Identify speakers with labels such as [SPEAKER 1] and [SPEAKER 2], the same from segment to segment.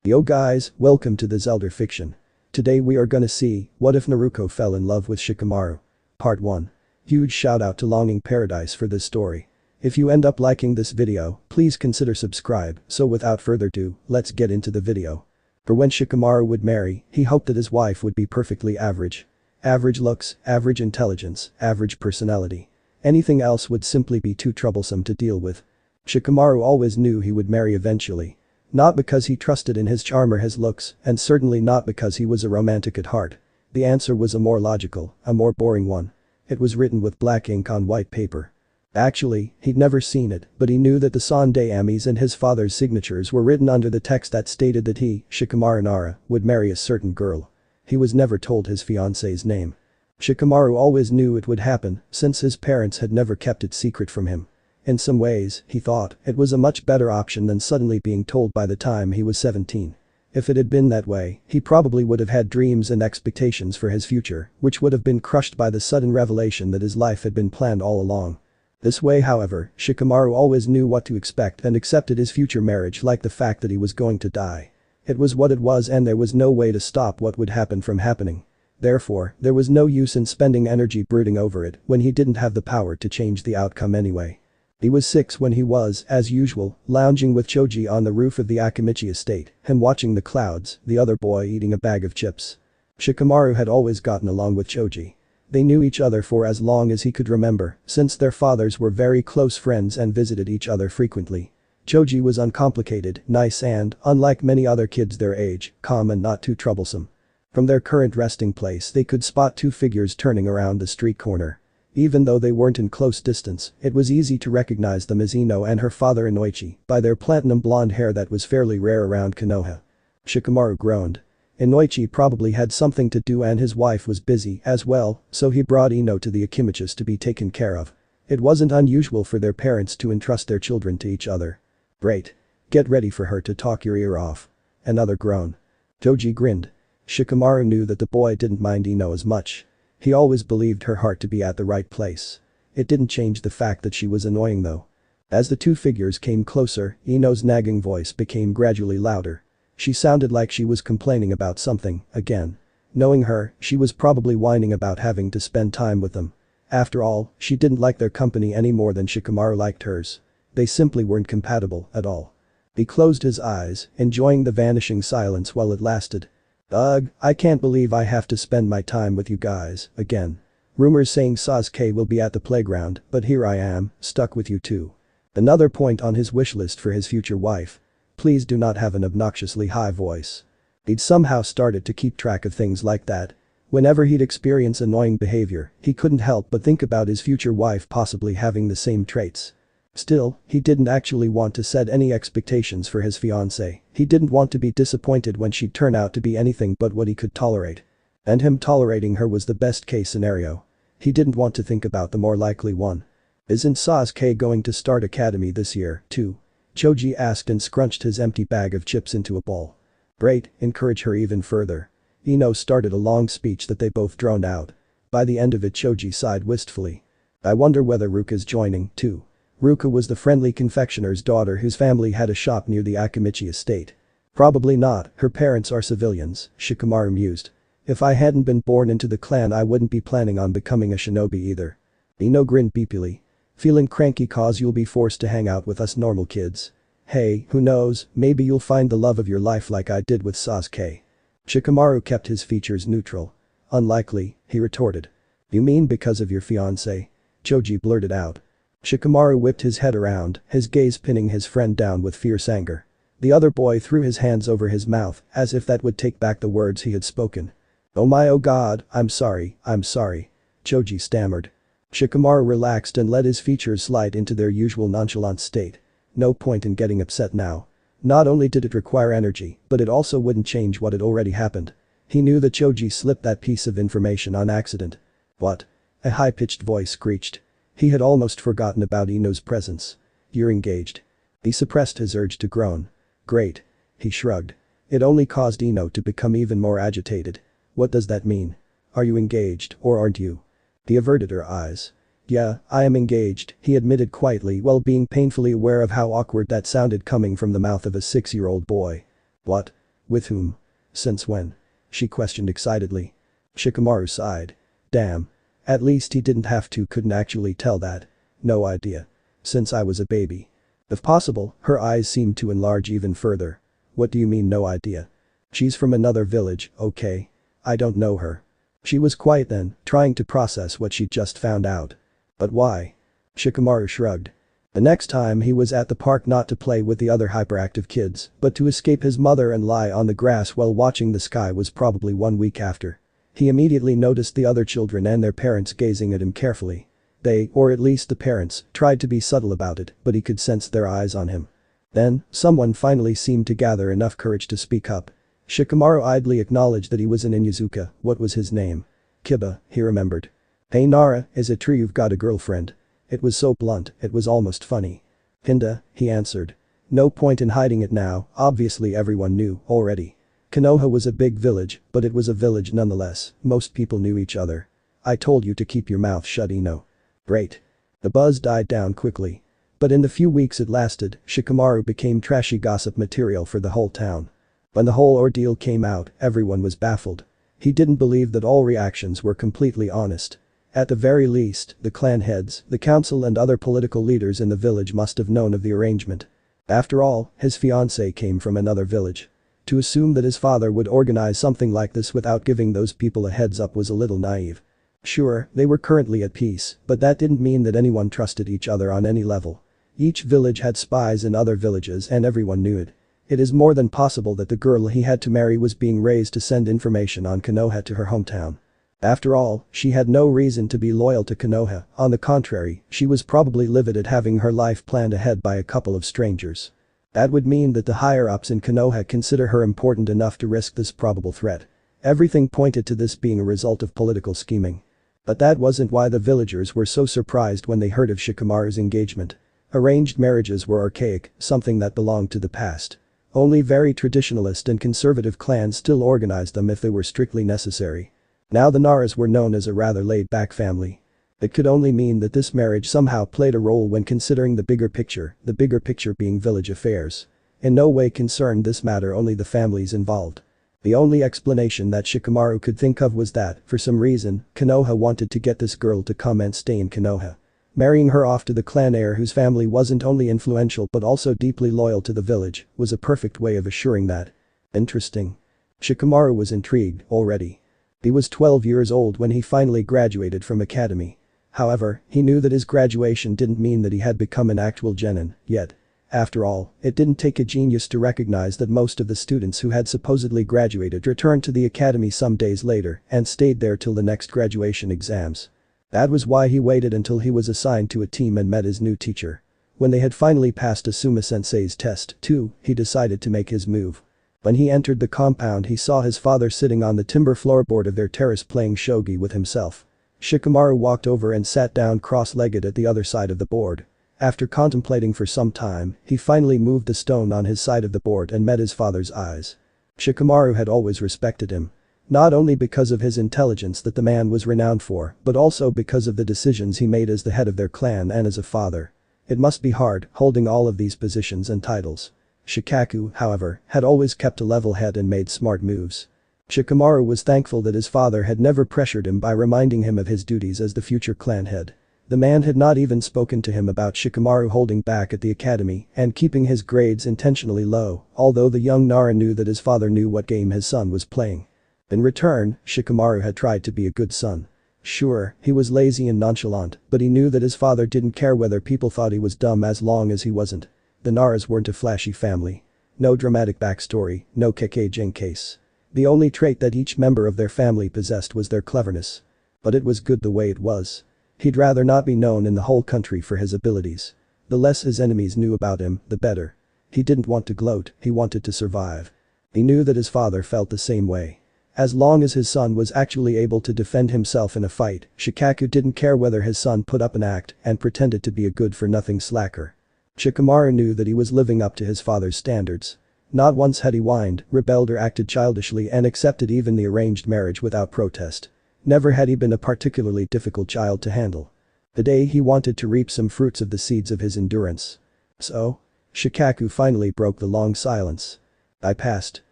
[SPEAKER 1] Yo guys, welcome to this elder fiction. Today we are gonna see, what if Naruto fell in love with Shikamaru? Part 1. Huge shout out to Longing Paradise for this story. If you end up liking this video, please consider subscribe, so without further ado, let's get into the video. For when Shikamaru would marry, he hoped that his wife would be perfectly average. Average looks, average intelligence, average personality. Anything else would simply be too troublesome to deal with. Shikamaru always knew he would marry eventually. Not because he trusted in his charm or his looks, and certainly not because he was a romantic at heart. The answer was a more logical, a more boring one. It was written with black ink on white paper. Actually, he'd never seen it, but he knew that the Sunday Ami's and his father's signatures were written under the text that stated that he, Shikamaru, would marry a certain girl. He was never told his fiance's name. Shikamaru always knew it would happen, since his parents had never kept it secret from him. In some ways, he thought, it was a much better option than suddenly being told by the time he was 17. If it had been that way, he probably would have had dreams and expectations for his future, which would have been crushed by the sudden revelation that his life had been planned all along. This way however, Shikamaru always knew what to expect and accepted his future marriage like the fact that he was going to die. It was what it was and there was no way to stop what would happen from happening. Therefore, there was no use in spending energy brooding over it when he didn't have the power to change the outcome anyway. He was 6 when he was, as usual, lounging with Choji on the roof of the Akimichi estate, him watching the clouds, the other boy eating a bag of chips. Shikamaru had always gotten along with Choji. They knew each other for as long as he could remember, since their fathers were very close friends and visited each other frequently. Choji was uncomplicated, nice and, unlike many other kids their age, calm and not too troublesome. From their current resting place they could spot 2 figures turning around the street corner. Even though they weren't in close distance, it was easy to recognize them as Ino and her father Inoichi by their platinum blonde hair that was fairly rare around Konoha. Shikamaru groaned. Inoichi probably had something to do and his wife was busy as well, so he brought Ino to the Akimichis to be taken care of. It wasn't unusual for their parents to entrust their children to each other. Great. Get ready for her to talk your ear off. Another groan. Choji grinned. Shikamaru knew that the boy didn't mind Ino as much. He always believed her heart to be at the right place. It didn't change the fact that she was annoying though. As the 2 figures came closer, Ino's nagging voice became gradually louder. She sounded like she was complaining about something, again. Knowing her, she was probably whining about having to spend time with them. After all, she didn't like their company any more than Shikamaru liked hers. They simply weren't compatible at all. He closed his eyes, enjoying the vanishing silence while it lasted. Ugh, I can't believe I have to spend my time with you guys, again. Rumors saying Sasuke will be at the playground, but here I am, stuck with you too. Another point on his wish list for his future wife. Please do not have an obnoxiously high voice. He'd somehow started to keep track of things like that. Whenever he'd experience annoying behavior, he couldn't help but think about his future wife possibly having the same traits. Still, he didn't actually want to set any expectations for his fiancée. He didn't want to be disappointed when she'd turn out to be anything but what he could tolerate. And him tolerating her was the best case scenario. He didn't want to think about the more likely one. Isn't Sasuke going to start academy this year, too? Choji asked and scrunched his empty bag of chips into a ball. Great, encourage her even further. Ino started a long speech that they both droned out. By the end of it Choji sighed wistfully. I wonder whether Ruka's joining, too. Ruka was the friendly confectioner's daughter whose family had a shop near the Akimichi estate. Probably not, her parents are civilians, Shikamaru mused. If I hadn't been born into the clan I wouldn't be planning on becoming a shinobi either. Ino grinned beepily. Feeling cranky cause you'll be forced to hang out with us normal kids. Hey, who knows, maybe you'll find the love of your life like I did with Sasuke. Shikamaru kept his features neutral. Unlikely, he retorted. You mean because of your fiancé? Choji blurted out. Shikamaru whipped his head around, his gaze pinning his friend down with fierce anger. The other boy threw his hands over his mouth, as if that would take back the words he had spoken. Oh god, I'm sorry, Choji stammered. Shikamaru relaxed and let his features slide into their usual nonchalant state. No point in getting upset now. Not only did it require energy, but it also wouldn't change what had already happened. He knew that Choji slipped that piece of information on accident. What? A high-pitched voice screeched. He had almost forgotten about Ino's presence. You're engaged. He suppressed his urge to groan. Great. He shrugged. It only caused Ino to become even more agitated. What does that mean? Are you engaged, or aren't you? He averted her eyes. Yeah, I am engaged, he admitted quietly while being painfully aware of how awkward that sounded coming from the mouth of a 6-year-old boy. What? With whom? Since when? She questioned excitedly. Shikamaru sighed. Damn. At least he didn't have to couldn't actually tell that. No idea. Since I was a baby. If possible, her eyes seemed to enlarge even further. What do you mean no idea? She's from another village, okay? I don't know her. She was quiet then, trying to process what she'd just found out. But why? Shikamaru shrugged. The next time he was at the park not to play with the other hyperactive kids, but to escape his mother and lie on the grass while watching the sky was probably 1 week after. He immediately noticed the other children and their parents gazing at him carefully. They, or at least the parents, tried to be subtle about it, but he could sense their eyes on him. Then, someone finally seemed to gather enough courage to speak up. Shikamaru idly acknowledged that he was an Inuzuka. What was his name? Kiba, he remembered. Hey Nara, is it true you've got a girlfriend? It was so blunt, it was almost funny. Hinda, he answered. No point in hiding it now, obviously everyone knew already. Konoha was a big village, but it was a village nonetheless, most people knew each other. I told you to keep your mouth shut, Ino. Great. The buzz died down quickly. But in the few weeks it lasted, Shikamaru became trashy gossip material for the whole town. When the whole ordeal came out, everyone was baffled. He didn't believe that all reactions were completely honest. At the very least, the clan heads, the council and other political leaders in the village must have known of the arrangement. After all, his fiancée came from another village. To assume that his father would organize something like this without giving those people a heads up was a little naive. Sure, they were currently at peace, but that didn't mean that anyone trusted each other on any level. Each village had spies in other villages and everyone knew it. It is more than possible that the girl he had to marry was being raised to send information on Konoha to her hometown. After all, she had no reason to be loyal to Konoha, on the contrary, she was probably livid at having her life planned ahead by a couple of strangers. That would mean that the higher-ups in Konoha consider her important enough to risk this probable threat. Everything pointed to this being a result of political scheming. But that wasn't why the villagers were so surprised when they heard of Shikamaru's engagement. Arranged marriages were archaic, something that belonged to the past. Only very traditionalist and conservative clans still organized them if they were strictly necessary. Now the Naras were known as a rather laid-back family. It could only mean that this marriage somehow played a role when considering the bigger picture being village affairs. In no way concerned this matter only the families involved. The only explanation that Shikamaru could think of was that, for some reason, Konoha wanted to get this girl to come and stay in Konoha. Marrying her off to the clan heir whose family wasn't only influential but also deeply loyal to the village was a perfect way of assuring that. Interesting. Shikamaru was intrigued already. He was 12 years old when he finally graduated from academy. However, he knew that his graduation didn't mean that he had become an actual genin yet. After all, it didn't take a genius to recognize that most of the students who had supposedly graduated returned to the academy some days later and stayed there till the next graduation exams. That was why he waited until he was assigned to a team and met his new teacher. When they had finally passed Asuma-sensei's test, too, he decided to make his move. When he entered the compound he saw his father sitting on the timber floorboard of their terrace playing shogi with himself. Shikamaru walked over and sat down cross-legged at the other side of the board. After contemplating for some time, he finally moved the stone on his side of the board and met his father's eyes. Shikamaru had always respected him. Not only because of his intelligence that the man was renowned for, but also because of the decisions he made as the head of their clan and as a father. It must be hard, holding all of these positions and titles. Shikaku, however, had always kept a level head and made smart moves. Shikamaru was thankful that his father had never pressured him by reminding him of his duties as the future clan head. The man had not even spoken to him about Shikamaru holding back at the academy and keeping his grades intentionally low, although the young Nara knew that his father knew what game his son was playing. In return, Shikamaru had tried to be a good son. Sure, he was lazy and nonchalant, but he knew that his father didn't care whether people thought he was dumb as long as he wasn't. The Naras weren't a flashy family. No dramatic backstory, no Kakashi case. The only trait that each member of their family possessed was their cleverness. But it was good the way it was. He'd rather not be known in the whole country for his abilities. The less his enemies knew about him, the better. He didn't want to gloat, he wanted to survive. He knew that his father felt the same way. As long as his son was actually able to defend himself in a fight, Shikaku didn't care whether his son put up an act and pretended to be a good-for-nothing slacker. Shikamaru knew that he was living up to his father's standards. Not once had he whined, rebelled or acted childishly and accepted even the arranged marriage without protest. Never had he been a particularly difficult child to handle. The day he wanted to reap some fruits of the seeds of his endurance. So? Shikaku finally broke the long silence. I passed.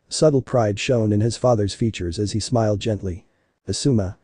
[SPEAKER 1] Subtle pride shone in his father's features as he smiled gently. Asuma.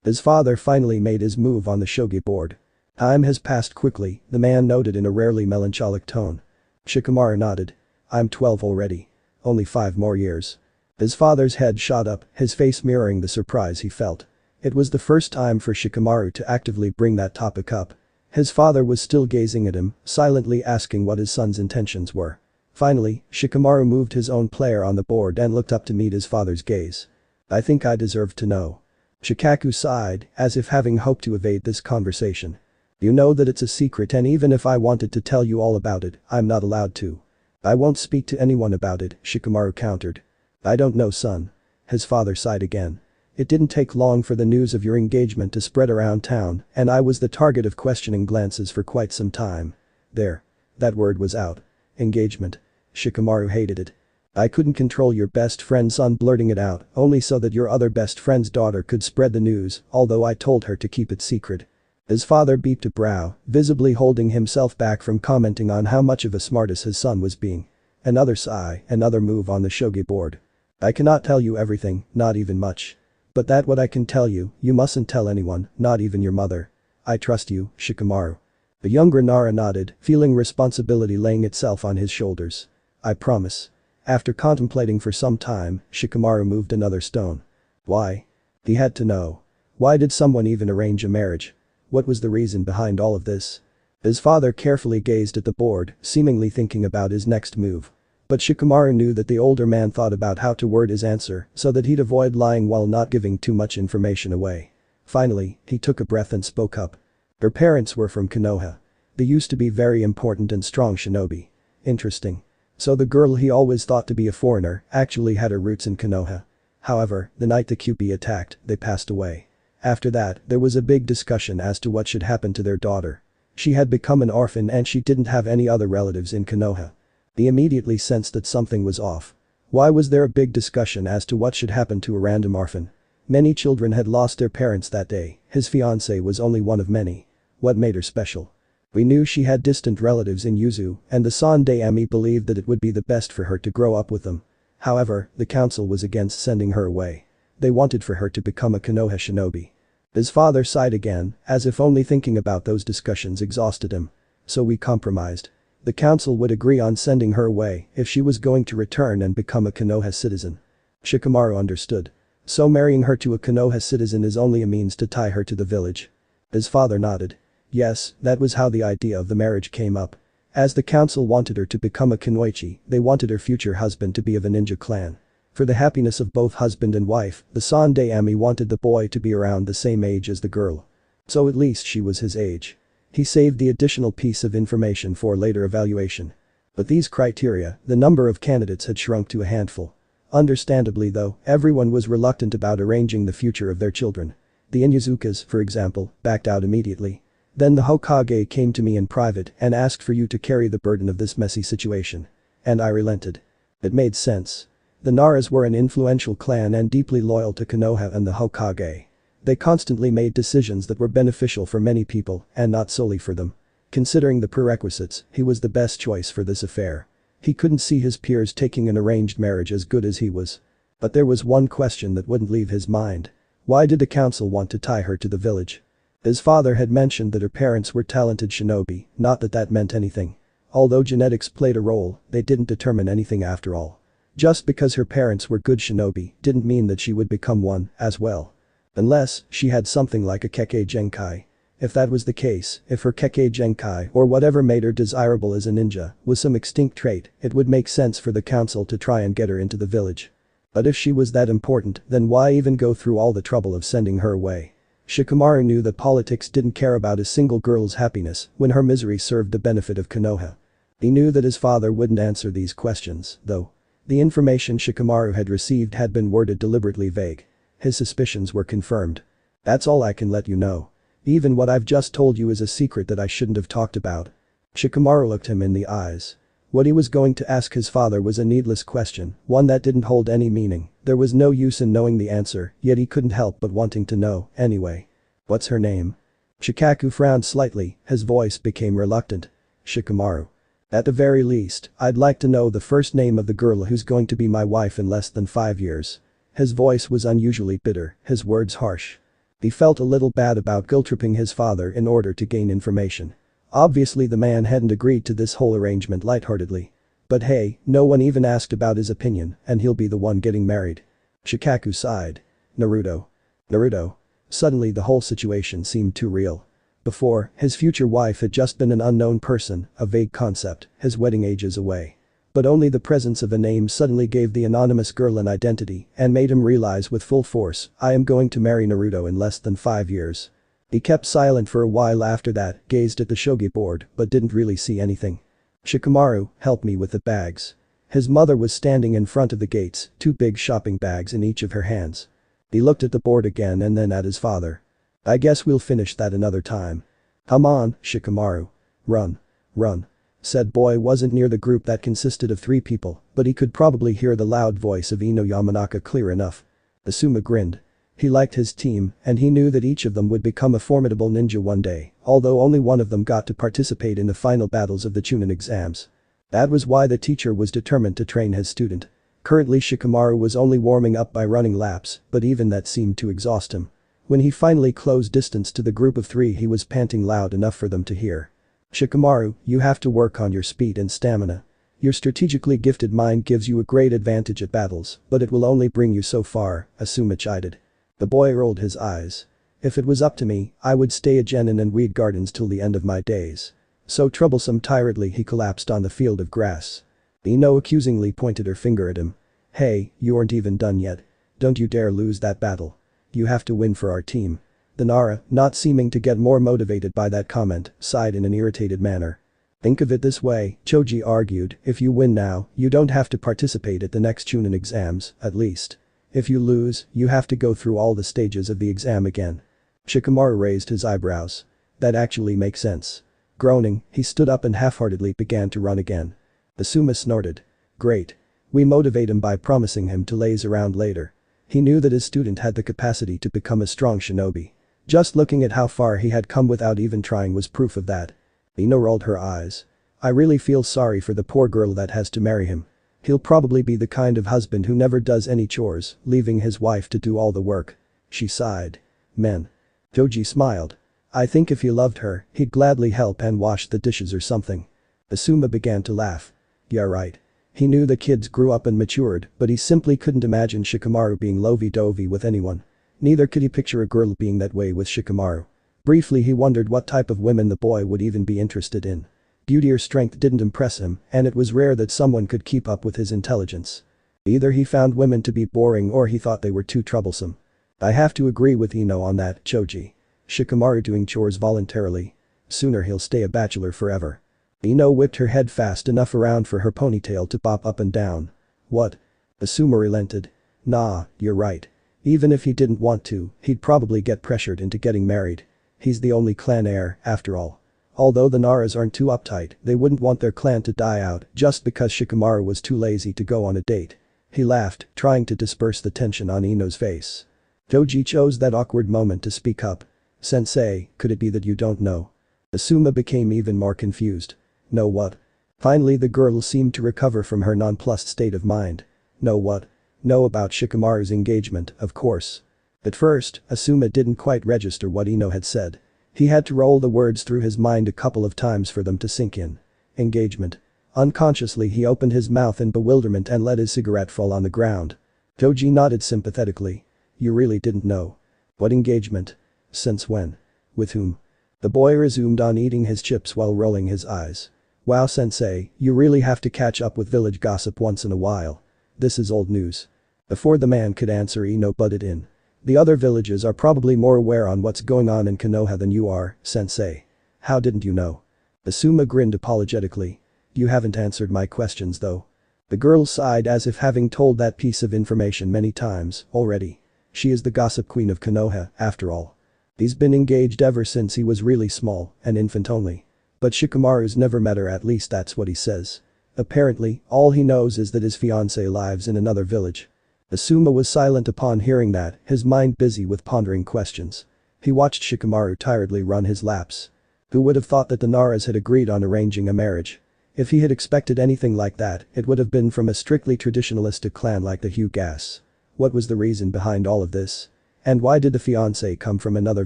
[SPEAKER 1] His father finally made his move on the shogi board. Time has passed quickly, the man noted in a rarely melancholic tone. Shikamaru nodded. I'm 12 already. Only 5 more years. His father's head shot up, his face mirroring the surprise he felt. It was the first time for Shikamaru to actively bring that topic up. His father was still gazing at him, silently asking what his son's intentions were. Finally, Shikamaru moved his own player on the board and looked up to meet his father's gaze. I think I deserve to know. Shikaku sighed, as if having hoped to evade this conversation. You know that it's a secret, and even if I wanted to tell you all about it, I'm not allowed to. I won't speak to anyone about it, Shikamaru countered. I don't know, son. His father sighed again. It didn't take long for the news of your engagement to spread around town, and I was the target of questioning glances for quite some time. There. That word was out. Engagement. Shikamaru hated it. I couldn't control your best friend's son blurting it out, only so that your other best friend's daughter could spread the news, although I told her to keep it secret. His father beeped a brow, visibly holding himself back from commenting on how much of a smartass his son was being. Another sigh, another move on the shogi board. I cannot tell you everything, not even much. But that what I can tell you, you mustn't tell anyone, not even your mother. I trust you, Shikamaru. The younger Nara nodded, feeling responsibility laying itself on his shoulders. I promise. After contemplating for some time, Shikamaru moved another stone. Why? He had to know. Why did someone even arrange a marriage? What was the reason behind all of this? His father carefully gazed at the board, seemingly thinking about his next move. But Shikamaru knew that the older man thought about how to word his answer so that he'd avoid lying while not giving too much information away. Finally, he took a breath and spoke up. Her parents were from Konoha. They used to be very important and strong shinobi. Interesting. So the girl he always thought to be a foreigner actually had her roots in Konoha. However, the night the Kyuubi attacked, they passed away. After that, there was a big discussion as to what should happen to their daughter. She had become an orphan and she didn't have any other relatives in Konoha. He immediately sensed that something was off. Why was there a big discussion as to what should happen to a random orphan? Many children had lost their parents that day, his fiancée was only one of many. What made her special? We knew she had distant relatives in Yuzu, and the Sandaime believed that it would be the best for her to grow up with them. However, the council was against sending her away. They wanted for her to become a Konoha shinobi. His father sighed again, as if only thinking about those discussions exhausted him. So we compromised. The council would agree on sending her away if she was going to return and become a Konoha citizen. Shikamaru understood. So marrying her to a Konoha citizen is only a means to tie her to the village. His father nodded. Yes, that was how the idea of the marriage came up. As the council wanted her to become a kunoichi, they wanted her future husband to be of a ninja clan. For the happiness of both husband and wife, the Sandaime wanted the boy to be around the same age as the girl. So at least she was his age. He saved the additional piece of information for later evaluation. But these criteria, the number of candidates had shrunk to a handful. Understandably though, everyone was reluctant about arranging the future of their children. The Inyazukas, for example, backed out immediately. Then the Hokage came to me in private and asked for you to carry the burden of this messy situation. And I relented. It made sense. The Naras were an influential clan and deeply loyal to Konoha and the Hokage. They constantly made decisions that were beneficial for many people and not solely for them. Considering the prerequisites, he was the best choice for this affair. He couldn't see his peers taking an arranged marriage as good as he was. But there was one question that wouldn't leave his mind. Why did the council want to tie her to the village? His father had mentioned that her parents were talented shinobi, not that that meant anything. Although genetics played a role, they didn't determine anything after all. Just because her parents were good shinobi didn't mean that she would become one as well. Unless she had something like a Kekkei Genkai. If that was the case, if her Kekkei Genkai or whatever made her desirable as a ninja was some extinct trait, it would make sense for the council to try and get her into the village. But if she was that important, then why even go through all the trouble of sending her away? Shikamaru knew that politics didn't care about a single girl's happiness when her misery served the benefit of Konoha. He knew that his father wouldn't answer these questions, though. The information Shikamaru had received had been worded deliberately vague. His suspicions were confirmed. That's all I can let you know. Even what I've just told you is a secret that I shouldn't have talked about. Shikamaru looked him in the eyes. What he was going to ask his father was a needless question, one that didn't hold any meaning. There was no use in knowing the answer, yet he couldn't help but wanting to know, anyway. What's her name? Shikaku frowned slightly, his voice became reluctant. Shikamaru. At the very least, I'd like to know the first name of the girl who's going to be my wife in less than 5 years. His voice was unusually bitter, his words harsh. He felt a little bad about guilt-tripping his father in order to gain information. Obviously the man hadn't agreed to this whole arrangement lightheartedly. But hey, no one even asked about his opinion, and he'll be the one getting married. Shikaku sighed. Naruto. Naruto. Suddenly the whole situation seemed too real. Before, his future wife had just been an unknown person, a vague concept, his wedding ages away. But only the presence of a name suddenly gave the anonymous girl an identity and made him realize with full force, I am going to marry Naruto in less than 5 years. He kept silent for a while after that, gazed at the shogi board, but didn't really see anything. Shikamaru, help me with the bags. His mother was standing in front of the gates, 2 big shopping bags in each of her hands. He looked at the board again and then at his father. I guess we'll finish that another time. Come on, Shikamaru. Run. Run. Said boy wasn't near the group that consisted of 3 people, but he could probably hear the loud voice of Ino Yamanaka clear enough. Asuma grinned. He liked his team, and he knew that each of them would become a formidable ninja one day, although only one of them got to participate in the final battles of the Chunin exams. That was why the teacher was determined to train his student. Currently Shikamaru was only warming up by running laps, but even that seemed to exhaust him. When he finally closed distance to the group of 3 he was panting loud enough for them to hear. Shikamaru, you have to work on your speed and stamina. Your strategically gifted mind gives you a great advantage at battles, but it will only bring you so far, Asuma chided. The boy rolled his eyes. If it was up to me, I would stay at Genin and weed gardens till the end of my days. So troublesome tiredly he collapsed on the field of grass. Ino accusingly pointed her finger at him. Hey, you aren't even done yet. Don't you dare lose that battle. You have to win for our team. The Nara, not seeming to get more motivated by that comment, sighed in an irritated manner. Think of it this way, Choji argued, if you win now, you don't have to participate at the next Chunin exams, at least. If you lose, you have to go through all the stages of the exam again. Shikamaru raised his eyebrows. That actually makes sense. Groaning, he stood up and half-heartedly began to run again. Asuma snorted. Great. We motivate him by promising him to laze around later. He knew that his student had the capacity to become a strong shinobi. Just looking at how far he had come without even trying was proof of that. Ino rolled her eyes. I really feel sorry for the poor girl that has to marry him. He'll probably be the kind of husband who never does any chores, leaving his wife to do all the work. She sighed. Men. Choji smiled. I think if he loved her, he'd gladly help and wash the dishes or something. Asuma began to laugh. Yeah right. He knew the kids grew up and matured, but he simply couldn't imagine Shikamaru being lovey-dovey with anyone. Neither could he picture a girl being that way with Shikamaru. Briefly he wondered what type of women the boy would even be interested in. Beauty or strength didn't impress him, and it was rare that someone could keep up with his intelligence. Either he found women to be boring or he thought they were too troublesome. I have to agree with Ino on that, Choji. Shikamaru doing chores voluntarily. Sooner he'll stay a bachelor forever. Ino whipped her head fast enough around for her ponytail to bop up and down. What? Asuma relented. Nah, you're right. Even if he didn't want to, he'd probably get pressured into getting married. He's the only clan heir, after all. Although the Naras aren't too uptight, they wouldn't want their clan to die out just because Shikamaru was too lazy to go on a date. He laughed, trying to disperse the tension on Ino's face. Choji chose that awkward moment to speak up. Sensei, could it be that you don't know? Asuma became even more confused. Know what? Finally the girl seemed to recover from her nonplussed state of mind. Know what? Know about Shikamaru's engagement, of course. At first, Asuma didn't quite register what Ino had said. He had to roll the words through his mind a couple of times for them to sink in. Engagement. Unconsciously he opened his mouth in bewilderment and let his cigarette fall on the ground. Choji nodded sympathetically. You really didn't know. What engagement? Since when? With whom? The boy resumed on eating his chips while rolling his eyes. Wow sensei, you really have to catch up with village gossip once in a while. This is old news. Before the man could answer Ino butted in. The other villages are probably more aware on what's going on in Konoha than you are, sensei. How didn't you know? Asuma grinned apologetically. You haven't answered my questions though. The girl sighed as if having told that piece of information many times already. She is the gossip queen of Konoha, after all. He's been engaged ever since he was really small, an infant only. But Shikamaru's never met her, at least that's what he says. Apparently, all he knows is that his fiancée lives in another village. Asuma was silent upon hearing that, his mind busy with pondering questions. He watched Shikamaru tiredly run his laps. Who would have thought that the Naras had agreed on arranging a marriage? If he had expected anything like that, it would have been from a strictly traditionalistic clan like the Hyugas. What was the reason behind all of this? And why did the fiancé come from another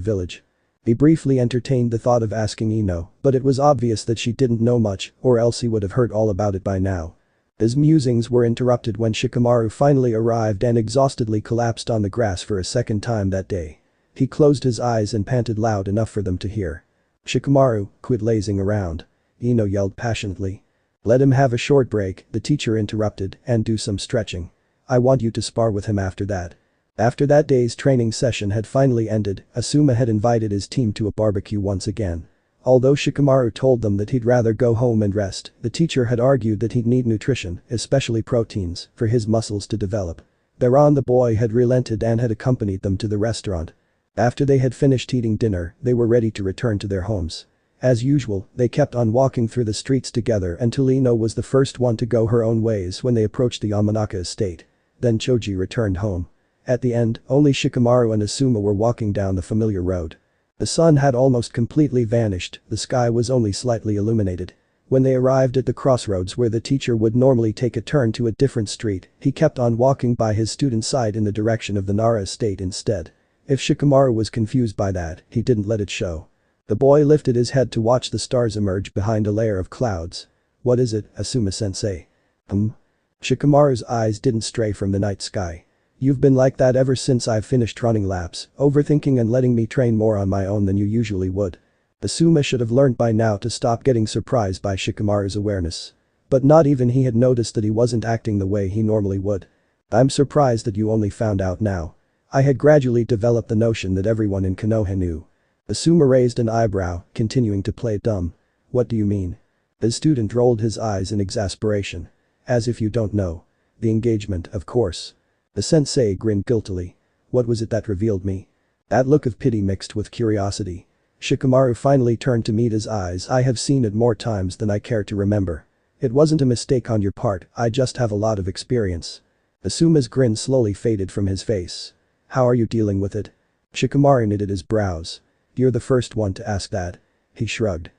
[SPEAKER 1] village? He briefly entertained the thought of asking Ino, but it was obvious that she didn't know much, or else he would have heard all about it by now. His musings were interrupted when Shikamaru finally arrived and exhaustedly collapsed on the grass for a second time that day. He closed his eyes and panted loud enough for them to hear. "Shikamaru, quit lazing around," Ino yelled passionately. "Let him have a short break," the teacher interrupted, "and do some stretching. I want you to spar with him after that." After that day's training session had finally ended, Asuma had invited his team to a barbecue once again. Although Shikamaru told them that he'd rather go home and rest, the teacher had argued that he'd need nutrition, especially proteins, for his muscles to develop. Thereon the boy had relented and had accompanied them to the restaurant. After they had finished eating dinner, they were ready to return to their homes. As usual, they kept on walking through the streets together until Ino was the first one to go her own ways when they approached the Yamanaka estate. Then Choji returned home. At the end, only Shikamaru and Asuma were walking down the familiar road. The sun had almost completely vanished, the sky was only slightly illuminated. When they arrived at the crossroads where the teacher would normally take a turn to a different street, he kept on walking by his student's side in the direction of the Nara estate instead. If Shikamaru was confused by that, he didn't let it show. The boy lifted his head to watch the stars emerge behind a layer of clouds. "What is it, Asuma-sensei?" Shikamaru's eyes didn't stray from the night sky. "You've been like that ever since I've finished running laps, overthinking and letting me train more on my own than you usually would." Asuma should have learned by now to stop getting surprised by Shikamaru's awareness. But not even he had noticed that he wasn't acting the way he normally would. "I'm surprised that you only found out now. I had gradually developed the notion that everyone in Konoha knew." Asuma raised an eyebrow, continuing to play dumb. "What do you mean?" The student rolled his eyes in exasperation. "As if you don't know. The engagement, of course." The sensei grinned guiltily. "What was it that revealed me?" That look of pity mixed with curiosity. Shikamaru finally turned to meet his eyes. "I have seen it more times than I care to remember. It wasn't a mistake on your part, I just have a lot of experience." Asuma's grin slowly faded from his face. "How are you dealing with it?" Shikamaru knitted his brows. "You're the first one to ask that." He shrugged.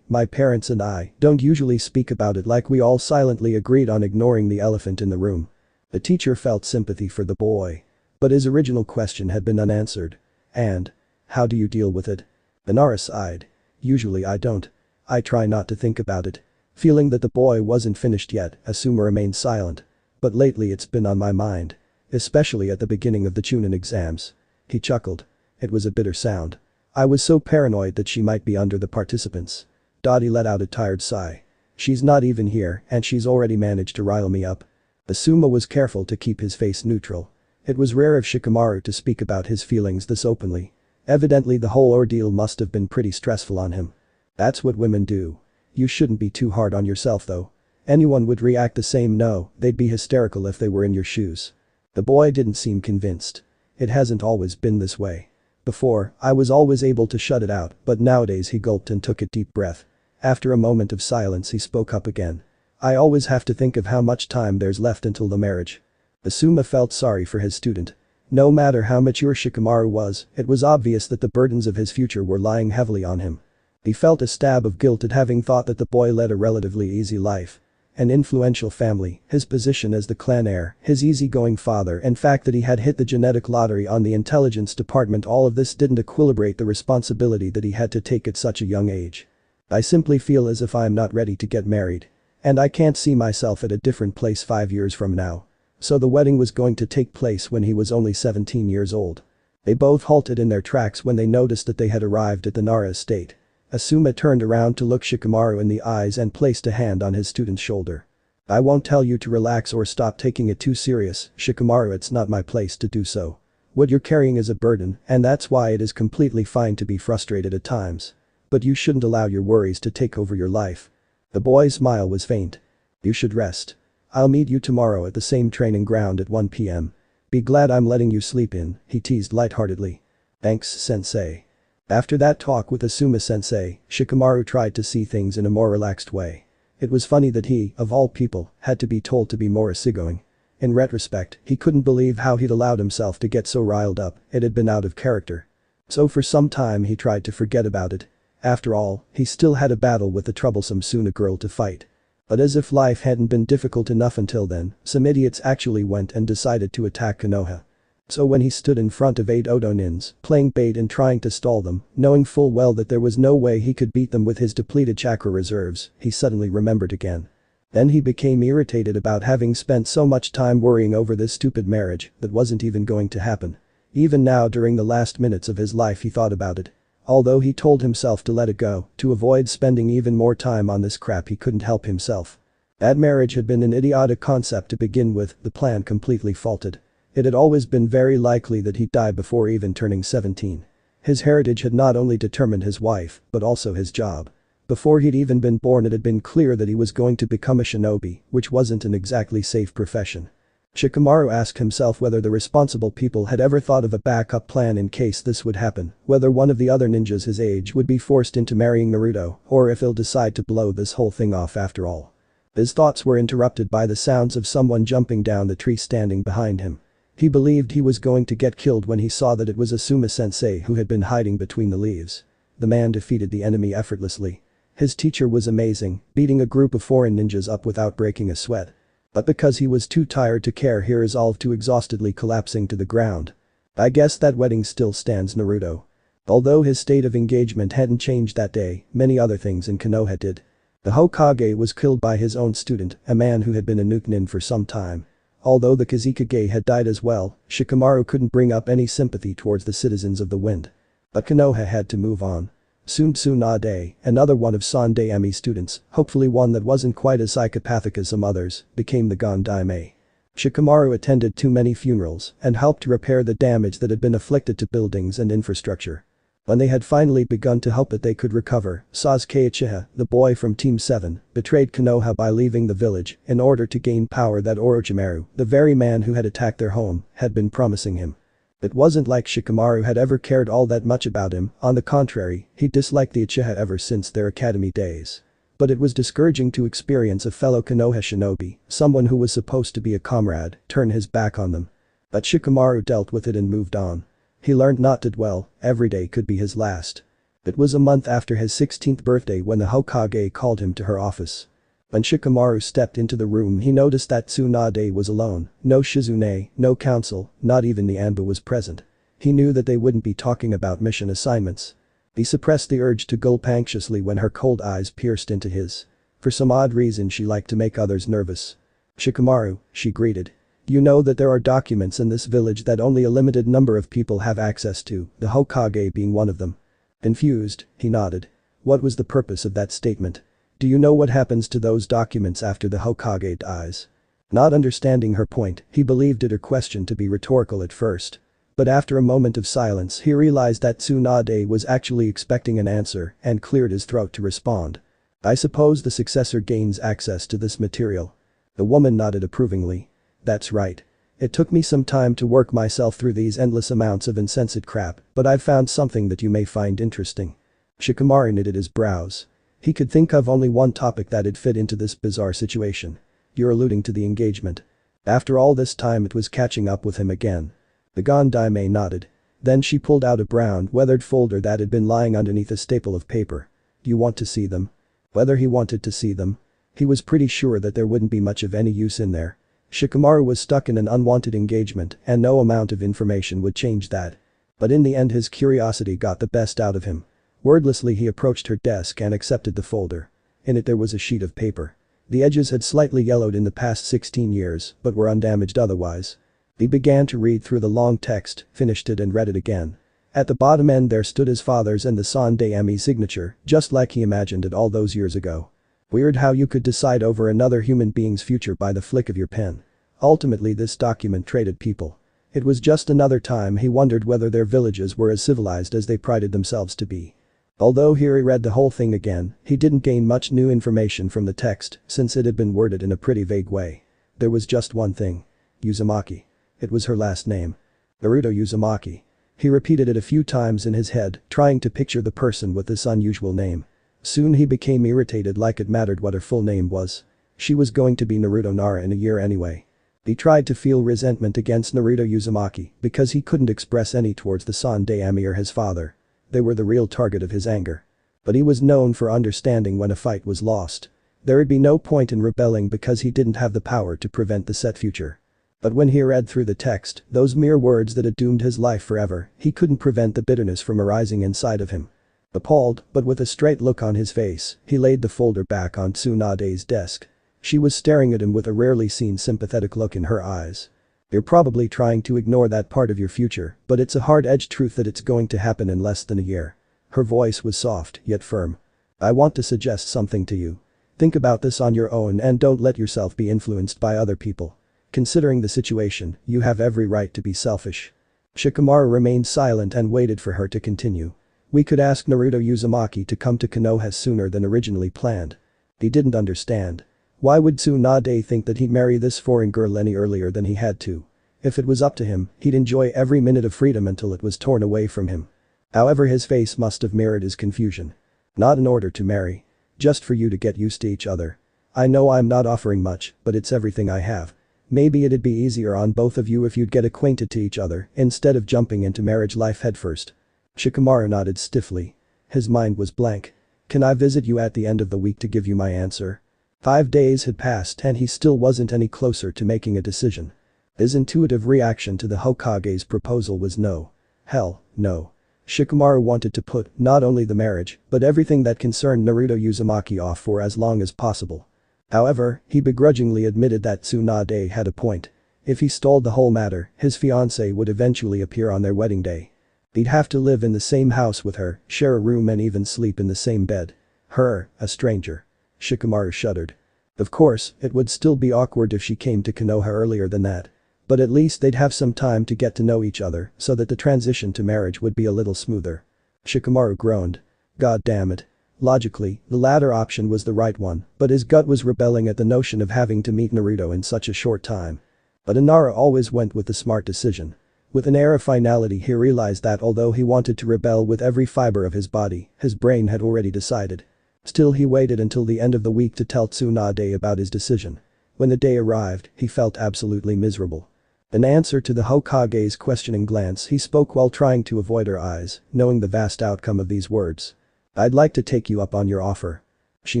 [SPEAKER 1] My parents and I, don't usually speak about it like we all silently agreed on ignoring the elephant in the room." The teacher felt sympathy for the boy. But his original question had been unanswered. "And? How do you deal with it?" Inara sighed. "Usually I don't. I try not to think about it." Feeling that the boy wasn't finished yet, Asuma remained silent. "But lately it's been on my mind. Especially at the beginning of the Chunin exams." He chuckled. It was a bitter sound. "I was so paranoid that she might be under the participants." Dottie let out a tired sigh. "She's not even here and she's already managed to rile me up." Asuma was careful to keep his face neutral. It was rare of Shikamaru to speak about his feelings this openly. Evidently the whole ordeal must have been pretty stressful on him. "That's what women do. You shouldn't be too hard on yourself though. Anyone would react the same. No, they'd be hysterical if they were in your shoes." The boy didn't seem convinced. "It hasn't always been this way. Before, I was always able to shut it out, but nowadays." He gulped and took a deep breath. After a moment of silence he spoke up again. "I always have to think of how much time there's left until the marriage." Asuma felt sorry for his student. No matter how mature Shikamaru was, it was obvious that the burdens of his future were lying heavily on him. He felt a stab of guilt at having thought that the boy led a relatively easy life. An influential family, his position as the clan heir, his easygoing father and fact that he had hit the genetic lottery on the intelligence department, all of this didn't equilibrate the responsibility that he had to take at such a young age. "I simply feel as if I'm not ready to get married. And I can't see myself at a different place 5 years from now." So the wedding was going to take place when he was only 17 years old. They both halted in their tracks when they noticed that they had arrived at the Nara estate. Asuma turned around to look Shikamaru in the eyes and placed a hand on his student's shoulder. "I won't tell you to relax or stop taking it too serious, Shikamaru. It's not my place to do so. What you're carrying is a burden, and that's why it is completely fine to be frustrated at times. But you shouldn't allow your worries to take over your life." The boy's smile was faint. "You should rest. I'll meet you tomorrow at the same training ground at 1 p.m. Be glad I'm letting you sleep in," he teased lightheartedly. "Thanks, sensei." After that talk with Asuma-sensei, Shikamaru tried to see things in a more relaxed way. It was funny that he, of all people, had to be told to be more easygoing. In retrospect, he couldn't believe how he'd allowed himself to get so riled up. It had been out of character. So for some time he tried to forget about it. After all, he still had a battle with the troublesome Suna girl to fight. But as if life hadn't been difficult enough until then, some idiots actually went and decided to attack Konoha. So when he stood in front of 8 Odo-nins, playing bait and trying to stall them, knowing full well that there was no way he could beat them with his depleted chakra reserves, he suddenly remembered again. Then he became irritated about having spent so much time worrying over this stupid marriage that wasn't even going to happen. Even now during the last minutes of his life he thought about it. Although he told himself to let it go, to avoid spending even more time on this crap he couldn't help himself. That marriage had been an idiotic concept to begin with, the plan completely faulted. It had always been very likely that he'd die before even turning 17. His heritage had not only determined his wife, but also his job. Before he'd even been born it had been clear that he was going to become a shinobi, which wasn't an exactly safe profession. Shikamaru asked himself whether the responsible people had ever thought of a backup plan in case this would happen, whether one of the other ninjas his age would be forced into marrying Naruto, or if he'll decide to blow this whole thing off after all. His thoughts were interrupted by the sounds of someone jumping down the tree standing behind him. He believed he was going to get killed when he saw that it was Asuma-sensei who had been hiding between the leaves. The man defeated the enemy effortlessly. His teacher was amazing, beating a group of foreign ninjas up without breaking a sweat. But because he was too tired to care he resolved to exhaustedly collapsing to the ground. I guess that wedding still stands, Naruto. Although his state of engagement hadn't changed that day, many other things in Konoha did. The Hokage was killed by his own student, a man who had been a Nukenin for some time. Although the Kazekage had died as well, Shikamaru couldn't bring up any sympathy towards the citizens of the wind. But Konoha had to move on. Soon Tsunade, another one of Sandaimi's students, hopefully one that wasn't quite as psychopathic as some others, became the Gondaime. Shikamaru attended too many funerals and helped to repair the damage that had been afflicted to buildings and infrastructure. When they had finally begun to hope that they could recover, Sasuke Uchiha, the boy from Team 7, betrayed Konoha by leaving the village in order to gain power that Orochimaru, the very man who had attacked their home, had been promising him. It wasn't like Shikamaru had ever cared all that much about him, on the contrary, he disliked the Uchiha ever since their academy days. But it was discouraging to experience a fellow Konoha shinobi, someone who was supposed to be a comrade, turn his back on them. But Shikamaru dealt with it and moved on. He learned not to dwell, every day could be his last. It was a month after his 16th birthday when the Hokage called him to her office. When Shikamaru stepped into the room he noticed that Tsunade was alone, no Shizune, no council, not even the Anbu was present. He knew that they wouldn't be talking about mission assignments. He suppressed the urge to gulp anxiously when her cold eyes pierced into his. For some odd reason she liked to make others nervous. "Shikamaru," she greeted. "You know that there are documents in this village that only a limited number of people have access to, the Hokage being one of them." Confused, he nodded. What was the purpose of that statement? Do you know what happens to those documents after the Hokage dies? Not understanding her point, he believed her question to be rhetorical at first. But after a moment of silence he realized that Tsunade was actually expecting an answer and cleared his throat to respond. "I suppose the successor gains access to this material." The woman nodded approvingly. "That's right. It took me some time to work myself through these endless amounts of insensate crap, but I've found something that you may find interesting." Shikamaru knitted his brows. He could think of only one topic that'd fit into this bizarre situation. "You're alluding to the engagement." After all this time it was catching up with him again. The Gondaime nodded. Then she pulled out a brown, weathered folder that had been lying underneath a staple of paper. "You want to see them?" Whether he wanted to see them? He was pretty sure that there wouldn't be much of any use in there. Shikamaru was stuck in an unwanted engagement and no amount of information would change that. But in the end his curiosity got the best out of him. Wordlessly he approached her desk and accepted the folder. In it there was a sheet of paper. The edges had slightly yellowed in the past 16 years, but were undamaged otherwise. He began to read through the long text, finished it and read it again. At the bottom end there stood his father's and the Sandaime signature, just like he imagined it all those years ago. Weird how you could decide over another human being's future by the flick of your pen. Ultimately this document traded people. It was just another time he wondered whether their villages were as civilized as they prided themselves to be. Although here he read the whole thing again, he didn't gain much new information from the text since it had been worded in a pretty vague way. There was just one thing. Uzumaki. It was her last name. Naruto Uzumaki. He repeated it a few times in his head, trying to picture the person with this unusual name. Soon he became irritated like it mattered what her full name was. She was going to be Naruto Nara in a year anyway. He tried to feel resentment against Naruto Uzumaki because he couldn't express any towards the Sandaime or his father. They were the real target of his anger. But he was known for understanding when a fight was lost. There'd be no point in rebelling because he didn't have the power to prevent the set future. But when he read through the text, those mere words that had doomed his life forever, he couldn't prevent the bitterness from arising inside of him. Appalled, but with a straight look on his face, he laid the folder back on Tsunade's desk. She was staring at him with a rarely seen sympathetic look in her eyes. You're probably trying to ignore that part of your future, but it's a hard-edged truth that it's going to happen in less than a year. Her voice was soft, yet firm. I want to suggest something to you. Think about this on your own and don't let yourself be influenced by other people. Considering the situation, you have every right to be selfish. Shikamaru remained silent and waited for her to continue. We could ask Naruto Uzumaki to come to Konoha sooner than originally planned. He didn't understand. Why would Tsunade think that he'd marry this foreign girl any earlier than he had to? If it was up to him, he'd enjoy every minute of freedom until it was torn away from him. However, his face must have mirrored his confusion. Not in order to marry. Just for you to get used to each other. I know I'm not offering much, but it's everything I have. Maybe it'd be easier on both of you if you'd get acquainted to each other instead of jumping into marriage life headfirst. Shikamaru nodded stiffly. His mind was blank. Can I visit you at the end of the week to give you my answer? 5 days had passed and he still wasn't any closer to making a decision. His intuitive reaction to the Hokage's proposal was no. Hell, no. Shikamaru wanted to put not only the marriage, but everything that concerned Naruto Uzumaki off for as long as possible. However, he begrudgingly admitted that Tsunade had a point. If he stalled the whole matter, his fiancée would eventually appear on their wedding day. He'd have to live in the same house with her, share a room and even sleep in the same bed. Her, a stranger. Shikamaru shuddered. Of course, it would still be awkward if she came to Konoha earlier than that. But at least they'd have some time to get to know each other so that the transition to marriage would be a little smoother. Shikamaru groaned. God damn it. Logically, the latter option was the right one, but his gut was rebelling at the notion of having to meet Naruto in such a short time. But Inara always went with the smart decision. With an air of finality he realized that although he wanted to rebel with every fiber of his body, his brain had already decided. Still he waited until the end of the week to tell Tsunade about his decision. When the day arrived, he felt absolutely miserable. In answer to the Hokage's questioning glance he spoke while trying to avoid her eyes, knowing the vast outcome of these words. I'd like to take you up on your offer. She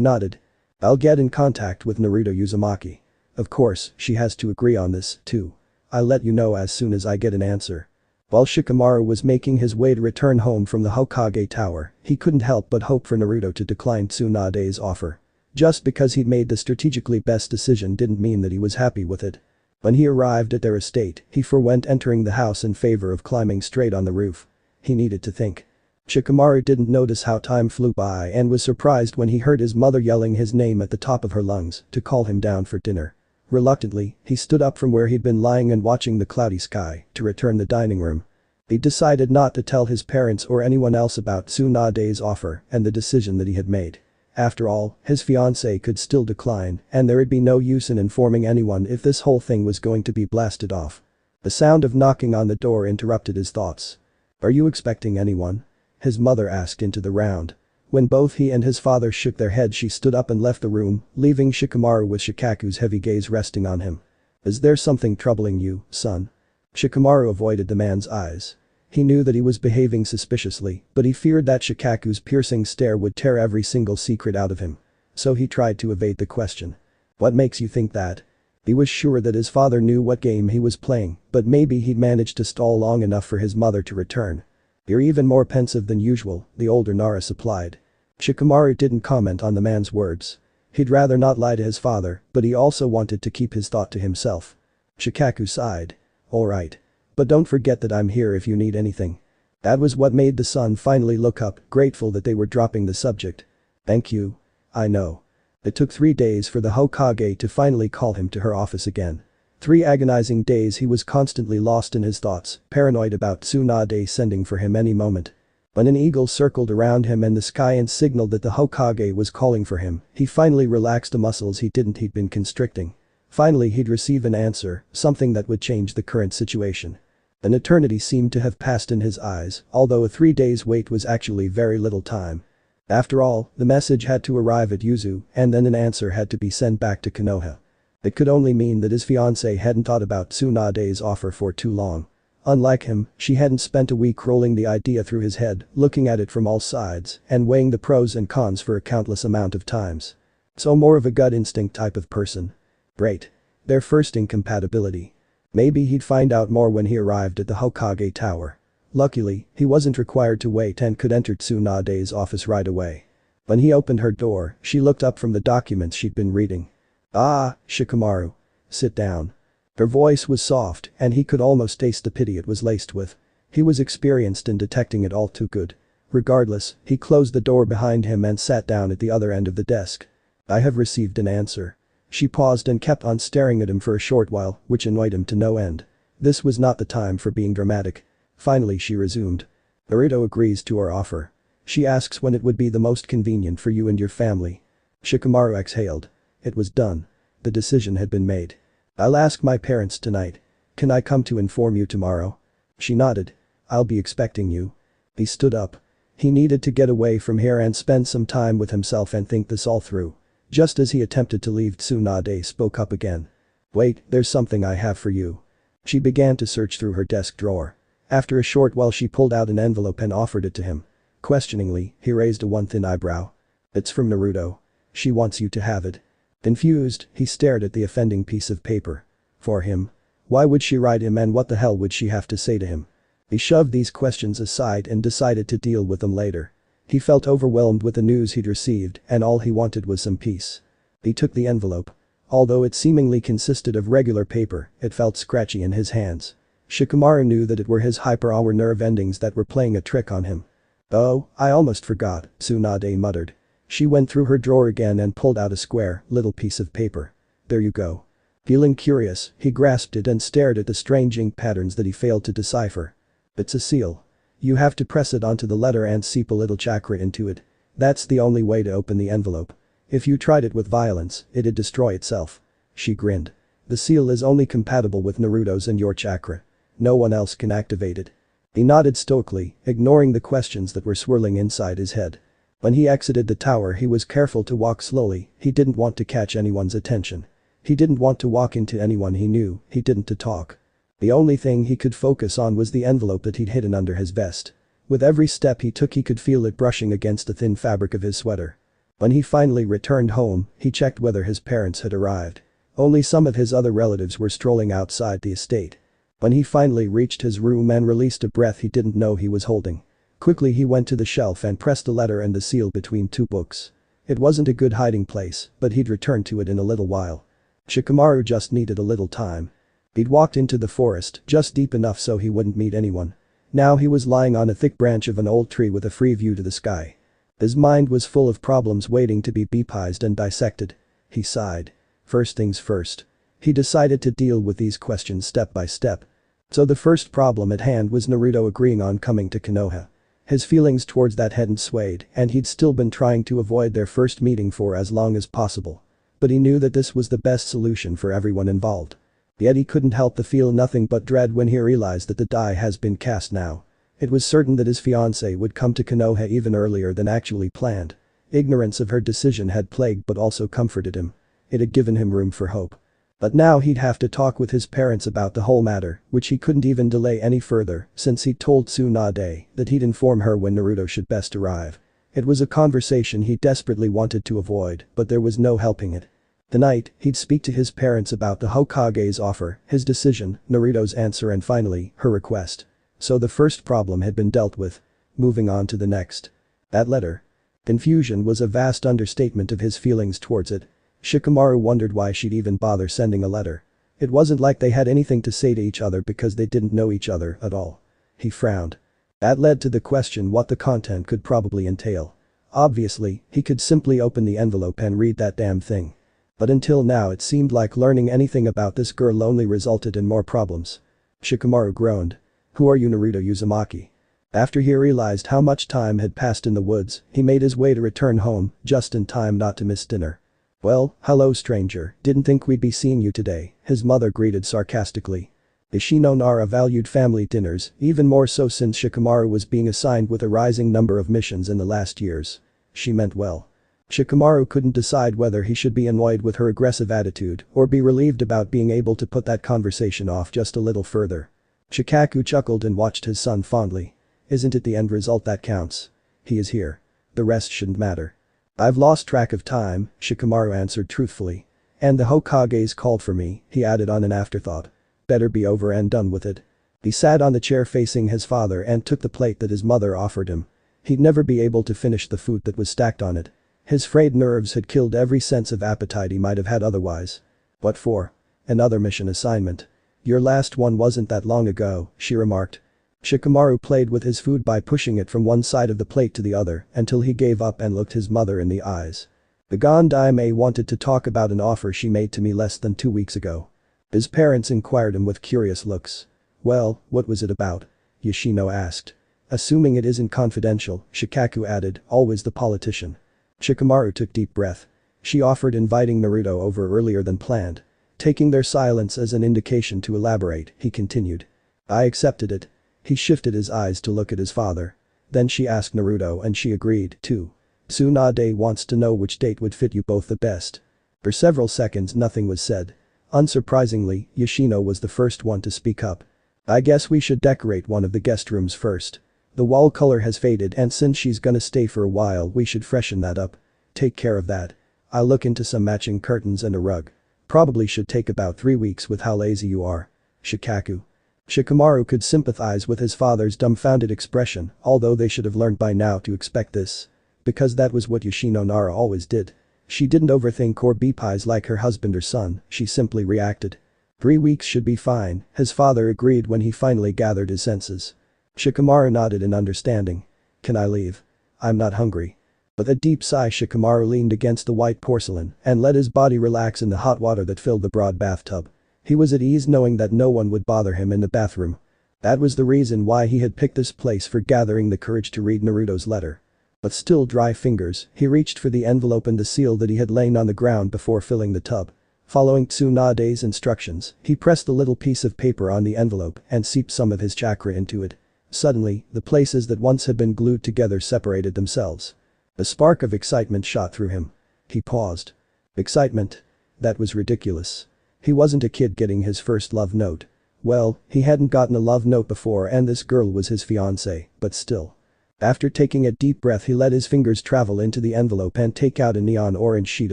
[SPEAKER 1] nodded. I'll get in contact with Naruto Uzumaki. Of course, she has to agree on this, too. I'll let you know as soon as I get an answer. While Shikamaru was making his way to return home from the Hokage Tower, he couldn't help but hope for Naruto to decline Tsunade's offer. Just because he'd made the strategically best decision didn't mean that he was happy with it. When he arrived at their estate, he forwent entering the house in favor of climbing straight on the roof. He needed to think. Shikamaru didn't notice how time flew by and was surprised when he heard his mother yelling his name at the top of her lungs to call him down for dinner. Reluctantly, he stood up from where he'd been lying and watching the cloudy sky to return the dining room. He decided not to tell his parents or anyone else about Tsunade's offer and the decision that he had made. After all, his fiancée could still decline and there'd be no use in informing anyone if this whole thing was going to be blasted off. The sound of knocking on the door interrupted his thoughts. Are you expecting anyone? His mother asked into the round. When both he and his father shook their heads she stood up and left the room, leaving Shikamaru with Shikaku's heavy gaze resting on him. Is there something troubling you, son? Shikamaru avoided the man's eyes. He knew that he was behaving suspiciously, but he feared that Shikaku's piercing stare would tear every single secret out of him. So he tried to evade the question. What makes you think that? He was sure that his father knew what game he was playing, but maybe he'd managed to stall long enough for his mother to return. You're even more pensive than usual, the older Nara supplied. Shikamaru didn't comment on the man's words. He'd rather not lie to his father, but he also wanted to keep his thought to himself. Shikaku sighed. Alright. But don't forget that I'm here if you need anything. That was what made the son finally look up, grateful that they were dropping the subject. Thank you. I know. It took 3 days for the Hokage to finally call him to her office again. 3 agonizing days he was constantly lost in his thoughts, paranoid about Tsunade sending for him any moment. When an eagle circled around him in the sky and signaled that the Hokage was calling for him, he finally relaxed the muscles he'd been constricting. Finally he'd receive an answer, something that would change the current situation. An eternity seemed to have passed in his eyes, although a 3 days wait was actually very little time. After all, the message had to arrive at Yuzu, and then an answer had to be sent back to Konoha. It could only mean that his fiancée hadn't thought about Tsunade's offer for too long. Unlike him, she hadn't spent a week rolling the idea through his head, looking at it from all sides, and weighing the pros and cons for a countless amount of times. So more of a gut instinct type of person. Great. Their first incompatibility. Maybe he'd find out more when he arrived at the Hokage Tower. Luckily, he wasn't required to wait and could enter Tsunade's office right away. When he opened her door, she looked up from the documents she'd been reading. "Ah, Shikamaru. Sit down." Her voice was soft, and he could almost taste the pity it was laced with. He was experienced in detecting it all too good. Regardless, he closed the door behind him and sat down at the other end of the desk. "I have received an answer." She paused and kept on staring at him for a short while, which annoyed him to no end. This was not the time for being dramatic. Finally she resumed. "Naruto agrees to our offer. She asks when it would be the most convenient for you and your family." Shikamaru exhaled. It was done. The decision had been made. "I'll ask my parents tonight. Can I come to inform you tomorrow?" She nodded. "I'll be expecting you." He stood up. He needed to get away from here and spend some time with himself and think this all through. Just as he attempted to leave, Tsunade spoke up again. "Wait, there's something I have for you." She began to search through her desk drawer. After a short while she pulled out an envelope and offered it to him. Questioningly, he raised one thin eyebrow. "It's from Naruto. She wants you to have it." Confused, he stared at the offending piece of paper. For him? Why would she write him, and what the hell would she have to say to him? He shoved these questions aside and decided to deal with them later. He felt overwhelmed with the news he'd received, and all he wanted was some peace. He took the envelope. Although it seemingly consisted of regular paper, it felt scratchy in his hands. Shikamaru knew that it were his hyper-hour nerve endings that were playing a trick on him. "Oh, I almost forgot," Tsunade muttered. She went through her drawer again and pulled out a square, little piece of paper. "There you go." Feeling curious, he grasped it and stared at the strange ink patterns that he failed to decipher. "It's a seal. You have to press it onto the letter and seep a little chakra into it. That's the only way to open the envelope. If you tried it with violence, it'd destroy itself." She grinned. "The seal is only compatible with Naruto's and your chakra. No one else can activate it." He nodded stoically, ignoring the questions that were swirling inside his head. When he exited the tower, he was careful to walk slowly. He didn't want to catch anyone's attention. He didn't want to walk into anyone he knew, he didn't to talk. The only thing he could focus on was the envelope that he'd hidden under his vest. With every step he took, he could feel it brushing against the thin fabric of his sweater. When he finally returned home, he checked whether his parents had arrived. Only some of his other relatives were strolling outside the estate. When he finally reached his room and released a breath he didn't know he was holding. Quickly he went to the shelf and pressed the letter and the seal between two books. It wasn't a good hiding place, but he'd return to it in a little while. Shikamaru just needed a little time. He'd walked into the forest just deep enough so he wouldn't meet anyone. Now he was lying on a thick branch of an old tree with a free view to the sky. His mind was full of problems waiting to be beepized and dissected. He sighed. First things first. He decided to deal with these questions step by step. So the first problem at hand was Naruto agreeing on coming to Konoha. His feelings towards that hadn't swayed, and he'd still been trying to avoid their first meeting for as long as possible. But he knew that this was the best solution for everyone involved. Yet he couldn't help but feel nothing but dread when he realized that the die has been cast now. It was certain that his fiancée would come to Konoha even earlier than actually planned. Ignorance of her decision had plagued but also comforted him. It had given him room for hope. But now he'd have to talk with his parents about the whole matter, which he couldn't even delay any further since he'd told Tsunade that he'd inform her when Naruto should best arrive. It was a conversation he desperately wanted to avoid, but there was no helping it. Tonight, he'd speak to his parents about the Hokage's offer, his decision, Naruto's answer, and finally, her request. So the first problem had been dealt with. Moving on to the next. That letter. Confusion was a vast understatement of his feelings towards it. Shikamaru wondered why she'd even bother sending a letter. It wasn't like they had anything to say to each other because they didn't know each other at all. He frowned. That led to the question what the content could probably entail. Obviously, he could simply open the envelope and read that damn thing. But until now it seemed like learning anything about this girl only resulted in more problems. Shikamaru groaned. "Who are you, Naruto Uzumaki?" After he realized how much time had passed in the woods, he made his way to return home, just in time not to miss dinner. "Well, hello stranger, didn't think we'd be seeing you today," his mother greeted sarcastically. Ishino Nara valued family dinners, even more so since Shikamaru was being assigned with a rising number of missions in the last years. She meant well. Shikamaru couldn't decide whether he should be annoyed with her aggressive attitude or be relieved about being able to put that conversation off just a little further. Shikaku chuckled and watched his son fondly. "Isn't it the end result that counts? He is here. The rest shouldn't matter." I've lost track of time, Shikamaru answered truthfully. And the Hokages called for me, he added on an afterthought. Better be over and done with it. He sat on the chair facing his father and took the plate that his mother offered him. He'd never be able to finish the food that was stacked on it. His frayed nerves had killed every sense of appetite he might have had otherwise. What for? Another mission assignment. Your last one wasn't that long ago, she remarked. Shikamaru played with his food by pushing it from one side of the plate to the other until he gave up and looked his mother in the eyes. The Gondaime wanted to talk about an offer she made to me less than 2 weeks ago. His parents inquired him with curious looks. Well, what was it about? Yoshino asked. Assuming it isn't confidential, Shikaku added, always the politician. Shikamaru took deep breath. She offered inviting Naruto over earlier than planned. Taking their silence as an indication to elaborate, he continued. I accepted it. He shifted his eyes to look at his father. Then she asked Naruto and she agreed, too. Tsunade wants to know which date would fit you both the best. For several seconds nothing was said. Unsurprisingly, Yoshino was the first one to speak up. I guess we should decorate one of the guest rooms first. The wall color has faded and since she's gonna stay for a while we should freshen that up. Take care of that. I'll look into some matching curtains and a rug. Probably should take about 3 weeks with how lazy you are. Shikaku. Shikamaru could sympathize with his father's dumbfounded expression, although they should have learned by now to expect this. Because that was what Yoshino Nara always did. She didn't overthink or be pies like her husband or son, she simply reacted. 3 weeks should be fine, his father agreed when he finally gathered his senses. Shikamaru nodded in understanding. Can I leave? I'm not hungry. With a deep sigh Shikamaru leaned against the white porcelain and let his body relax in the hot water that filled the broad bathtub. He was at ease knowing that no one would bother him in the bathroom. That was the reason why he had picked this place for gathering the courage to read Naruto's letter. With still dry fingers, he reached for the envelope and the seal that he had lain on the ground before filling the tub. Following Tsunade's instructions, he pressed the little piece of paper on the envelope and seeped some of his chakra into it. Suddenly, the places that once had been glued together separated themselves. A spark of excitement shot through him. He paused. Excitement? That was ridiculous. He wasn't a kid getting his first love note. Well, he hadn't gotten a love note before and this girl was his fiancée, but still. After taking a deep breath he let his fingers travel into the envelope and take out a neon orange sheet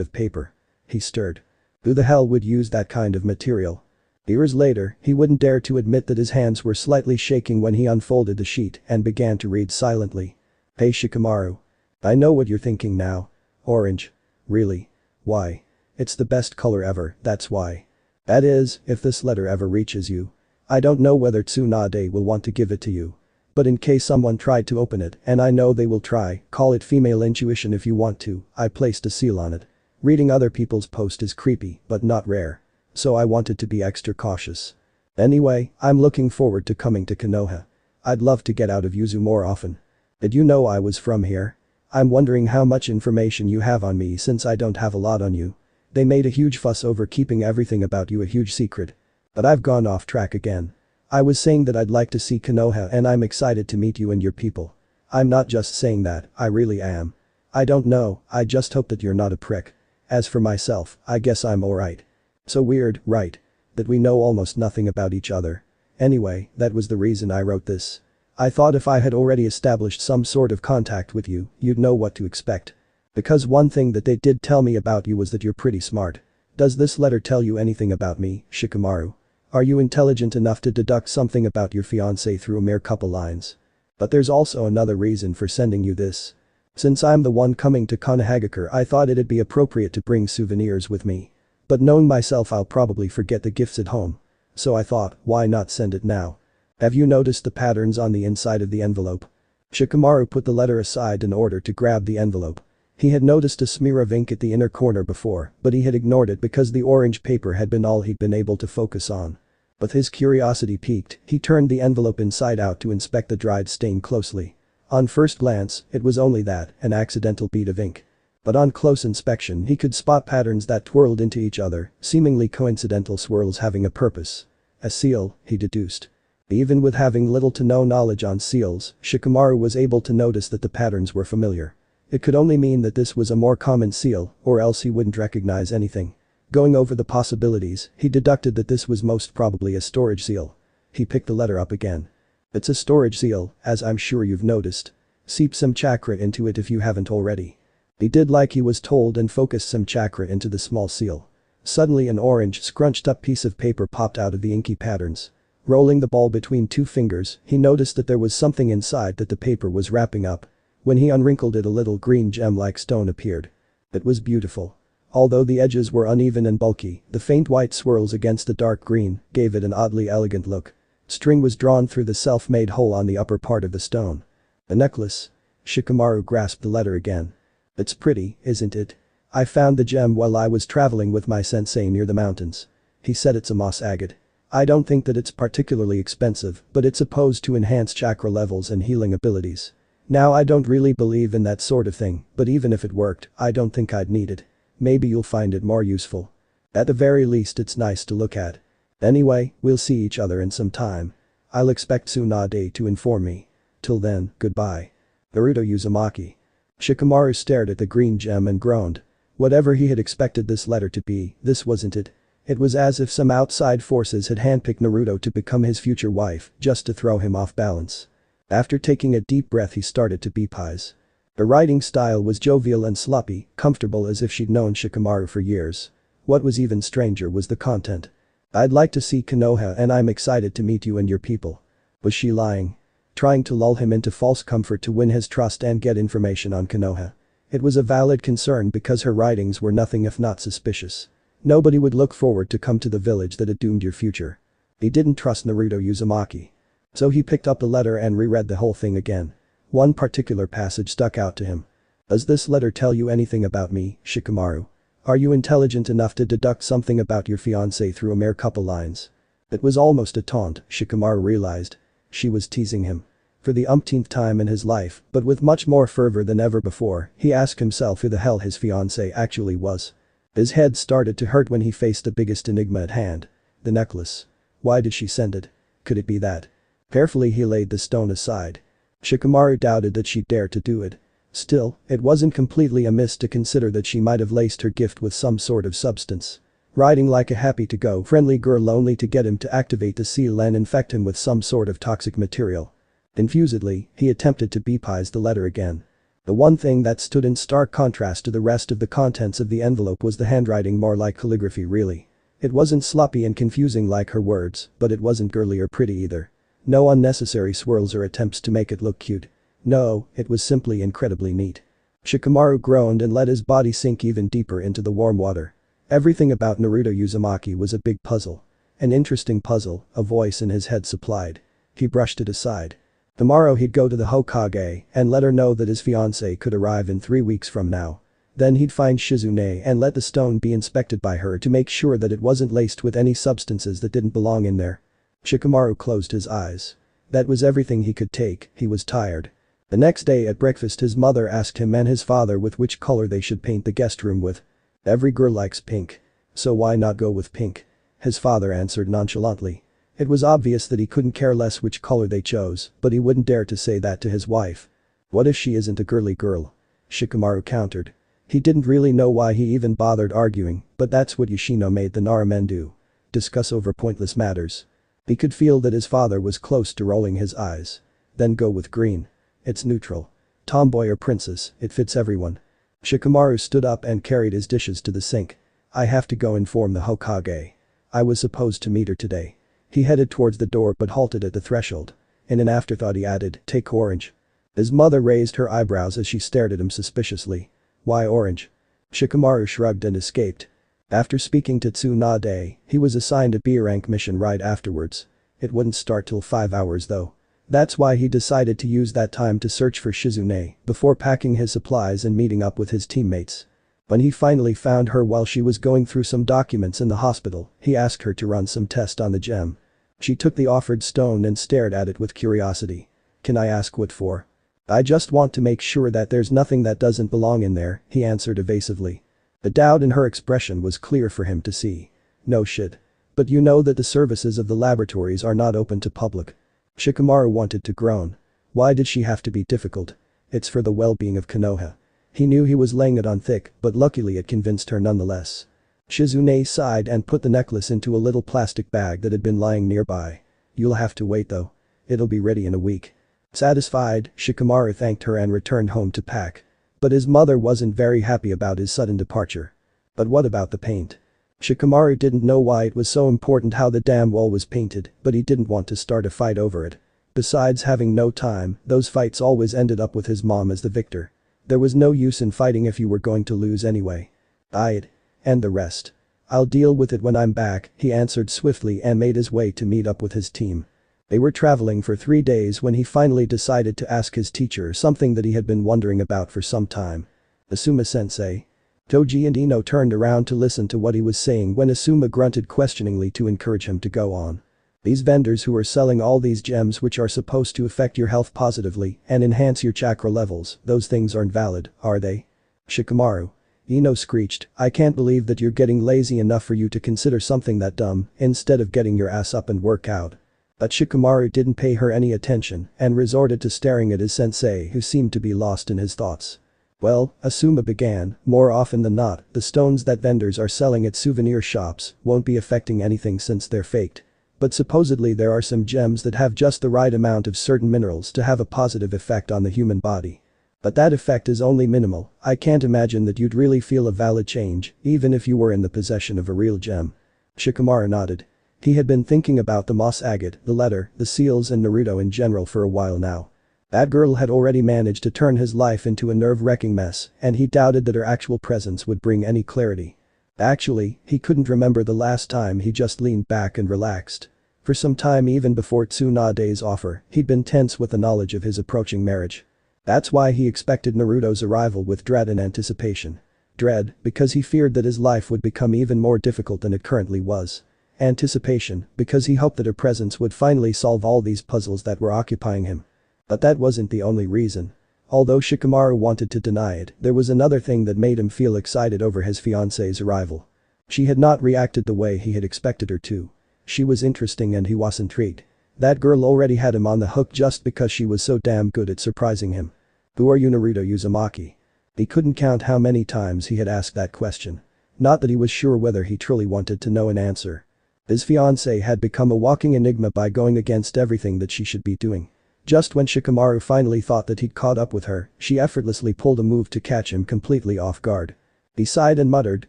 [SPEAKER 1] of paper. He stirred. Who the hell would use that kind of material? Years later, he wouldn't dare to admit that his hands were slightly shaking when he unfolded the sheet and began to read silently. Hey Shikamaru. I know what you're thinking now. Orange. Really? Why? It's the best color ever, that's why. That is, if this letter ever reaches you. I don't know whether Tsunade will want to give it to you. But in case someone tried to open it, and I know they will try, call it female intuition if you want to, I placed a seal on it. Reading other people's post is creepy, but not rare. So I wanted to be extra cautious. Anyway, I'm looking forward to coming to Konoha. I'd love to get out of Yuzu more often. Did you know I was from here? I'm wondering how much information you have on me since I don't have a lot on you. They made a huge fuss over keeping everything about you a huge secret. But I've gone off track again. I was saying that I'd like to see Konoha and I'm excited to meet you and your people. I'm not just saying that, I really am. I don't know, I just hope that you're not a prick. As for myself, I guess I'm alright. So weird, right? That we know almost nothing about each other. Anyway, that was the reason I wrote this. I thought if I had already established some sort of contact with you, you'd know what to expect. Because one thing that they did tell me about you was that you're pretty smart. Does this letter tell you anything about me, Shikamaru? Are you intelligent enough to deduct something about your fiancé through a mere couple lines? But there's also another reason for sending you this. Since I'm the one coming to Konohagakure, I thought it'd be appropriate to bring souvenirs with me. But knowing myself, I'll probably forget the gifts at home. So I thought, why not send it now? Have you noticed the patterns on the inside of the envelope? Shikamaru put the letter aside in order to grab the envelope. He had noticed a smear of ink at the inner corner before, but he had ignored it because the orange paper had been all he'd been able to focus on. With his curiosity piqued, he turned the envelope inside out to inspect the dried stain closely. On first glance, it was only that, an accidental bead of ink. But on close inspection he could spot patterns that twirled into each other, seemingly coincidental swirls having a purpose. A seal, he deduced. Even with having little to no knowledge on seals, Shikamaru was able to notice that the patterns were familiar. It could only mean that this was a more common seal, or else he wouldn't recognize anything. Going over the possibilities, he deducted that this was most probably a storage seal. He picked the letter up again. It's a storage seal, as I'm sure you've noticed. Seep some chakra into it if you haven't already. He did like he was told and focused some chakra into the small seal. Suddenly an orange, scrunched up piece of paper popped out of the inky patterns. Rolling the ball between two fingers, he noticed that there was something inside that the paper was wrapping up. When he unwrinkled it, a little green gem-like stone appeared. It was beautiful. Although the edges were uneven and bulky, the faint white swirls against the dark green gave it an oddly elegant look. String was drawn through the self-made hole on the upper part of the stone. A necklace. Shikamaru grasped the letter again. It's pretty, isn't it? I found the gem while I was traveling with my sensei near the mountains. He said it's a moss agate. I don't think that it's particularly expensive, but it's supposed to enhance chakra levels and healing abilities. Now I don't really believe in that sort of thing, but even if it worked, I don't think I'd need it. Maybe you'll find it more useful. At the very least it's nice to look at. Anyway, we'll see each other in some time. I'll expect Tsunade to inform me. Till then, goodbye. Naruto Uzumaki. Shikamaru stared at the green gem and groaned. Whatever he had expected this letter to be, this wasn't it. It was as if some outside forces had handpicked Naruto to become his future wife, just to throw him off balance. After taking a deep breath he started to beep-eyes. Her writing style was jovial and sloppy, comfortable as if she'd known Shikamaru for years. What was even stranger was the content. I'd like to see Konoha and I'm excited to meet you and your people. Was she lying? Trying to lull him into false comfort to win his trust and get information on Konoha. It was a valid concern because her writings were nothing if not suspicious. Nobody would look forward to come to the village that had doomed your future. He didn't trust Naruto Uzumaki. So he picked up the letter and reread the whole thing again. One particular passage stuck out to him. Does this letter tell you anything about me, Shikamaru? Are you intelligent enough to deduct something about your fiancé through a mere couple lines? It was almost a taunt, Shikamaru realized. She was teasing him. For the umpteenth time in his life, but with much more fervor than ever before, he asked himself who the hell his fiancé actually was. His head started to hurt when he faced the biggest enigma at hand. The necklace. Why did she send it? Could it be that? Carefully he laid the stone aside. Shikamaru doubted that she'd dare to do it. Still, it wasn't completely amiss to consider that she might have laced her gift with some sort of substance. Riding like a happy-to-go friendly girl only to get him to activate the seal and infect him with some sort of toxic material. Confusedly, he attempted to beep-eyes the letter again. The one thing that stood in stark contrast to the rest of the contents of the envelope was the handwriting, more like calligraphy really. It wasn't sloppy and confusing like her words, but it wasn't girly or pretty either. No unnecessary swirls or attempts to make it look cute. No, it was simply incredibly neat. Shikamaru groaned and let his body sink even deeper into the warm water. Everything about Naruto Uzumaki was a big puzzle. An interesting puzzle, a voice in his head supplied. He brushed it aside. Tomorrow he'd go to the Hokage and let her know that his fiancé could arrive in 3 weeks from now. Then he'd find Shizune and let the stone be inspected by her to make sure that it wasn't laced with any substances that didn't belong in there. Shikamaru closed his eyes. That was everything he could take, he was tired. The next day at breakfast his mother asked him and his father with which color they should paint the guest room with. Every girl likes pink. So why not go with pink? His father answered nonchalantly. It was obvious that he couldn't care less which color they chose, but he wouldn't dare to say that to his wife. What if she isn't a girly girl? Shikamaru countered. He didn't really know why he even bothered arguing, but that's what Yoshino made the Naramen do. Discuss over pointless matters. He could feel that his father was close to rolling his eyes. Then go with green. It's neutral. Tomboy or princess, it fits everyone. Shikamaru stood up and carried his dishes to the sink. I have to go inform the Hokage. I was supposed to meet her today. He headed towards the door but halted at the threshold. In an afterthought he added, take orange. His mother raised her eyebrows as she stared at him suspiciously. Why orange? Shikamaru shrugged and escaped. After speaking to Tsunade, he was assigned a B-rank mission right afterwards. It wouldn't start till 5 hours though. That's why he decided to use that time to search for Shizune before packing his supplies and meeting up with his teammates. When he finally found her while she was going through some documents in the hospital, he asked her to run some test on the gem. She took the offered stone and stared at it with curiosity. Can I ask what for? I just want to make sure that there's nothing that doesn't belong in there, he answered evasively. The doubt in her expression was clear for him to see. No shit. But you know that the services of the laboratories are not open to public. Shikamaru wanted to groan. Why did she have to be difficult? It's for the well-being of Konoha. He knew he was laying it on thick, but luckily it convinced her nonetheless. Shizune sighed and put the necklace into a little plastic bag that had been lying nearby. You'll have to wait though. It'll be ready in a week. Satisfied, Shikamaru thanked her and returned home to pack. But his mother wasn't very happy about his sudden departure. But what about the paint? Shikamaru didn't know why it was so important how the damn wall was painted, but he didn't want to start a fight over it. Besides having no time, those fights always ended up with his mom as the victor. There was no use in fighting if you were going to lose anyway. I'd end the rest. I'll deal with it when I'm back, he answered swiftly and made his way to meet up with his team. They were traveling for 3 days when he finally decided to ask his teacher something that he had been wondering about for some time. Asuma-sensei. Toji and Ino turned around to listen to what he was saying when Asuma grunted questioningly to encourage him to go on. These vendors who are selling all these gems which are supposed to affect your health positively and enhance your chakra levels, those things aren't valid, are they? Shikamaru. Ino screeched, I can't believe that you're getting lazy enough for you to consider something that dumb instead of getting your ass up and work out. But Shikamaru didn't pay her any attention and resorted to staring at his sensei who seemed to be lost in his thoughts. Well, Asuma began, more often than not, the stones that vendors are selling at souvenir shops won't be affecting anything since they're faked. But supposedly there are some gems that have just the right amount of certain minerals to have a positive effect on the human body. But that effect is only minimal, I can't imagine that you'd really feel a valid change, even if you were in the possession of a real gem. Shikamaru nodded. He had been thinking about the moss agate, the letter, the seals and Naruto in general for a while now. That girl had already managed to turn his life into a nerve-wracking mess, and he doubted that her actual presence would bring any clarity. Actually, he couldn't remember the last time he just leaned back and relaxed. For some time even before Tsunade's offer, he'd been tense with the knowledge of his approaching marriage. That's why he expected Naruto's arrival with dread and anticipation. Dread, because he feared that his life would become even more difficult than it currently was. Anticipation, because he hoped that her presence would finally solve all these puzzles that were occupying him. But that wasn't the only reason. Although Shikamaru wanted to deny it, there was another thing that made him feel excited over his fiance's arrival. She had not reacted the way he had expected her to. She was interesting and he was intrigued. That girl already had him on the hook just because she was so damn good at surprising him. Who are you, Naruto Uzumaki? He couldn't count how many times he had asked that question. Not that he was sure whether he truly wanted to know an answer. His fiancée had become a walking enigma by going against everything that she should be doing. Just when Shikamaru finally thought that he'd caught up with her, she effortlessly pulled a move to catch him completely off guard. He sighed and muttered,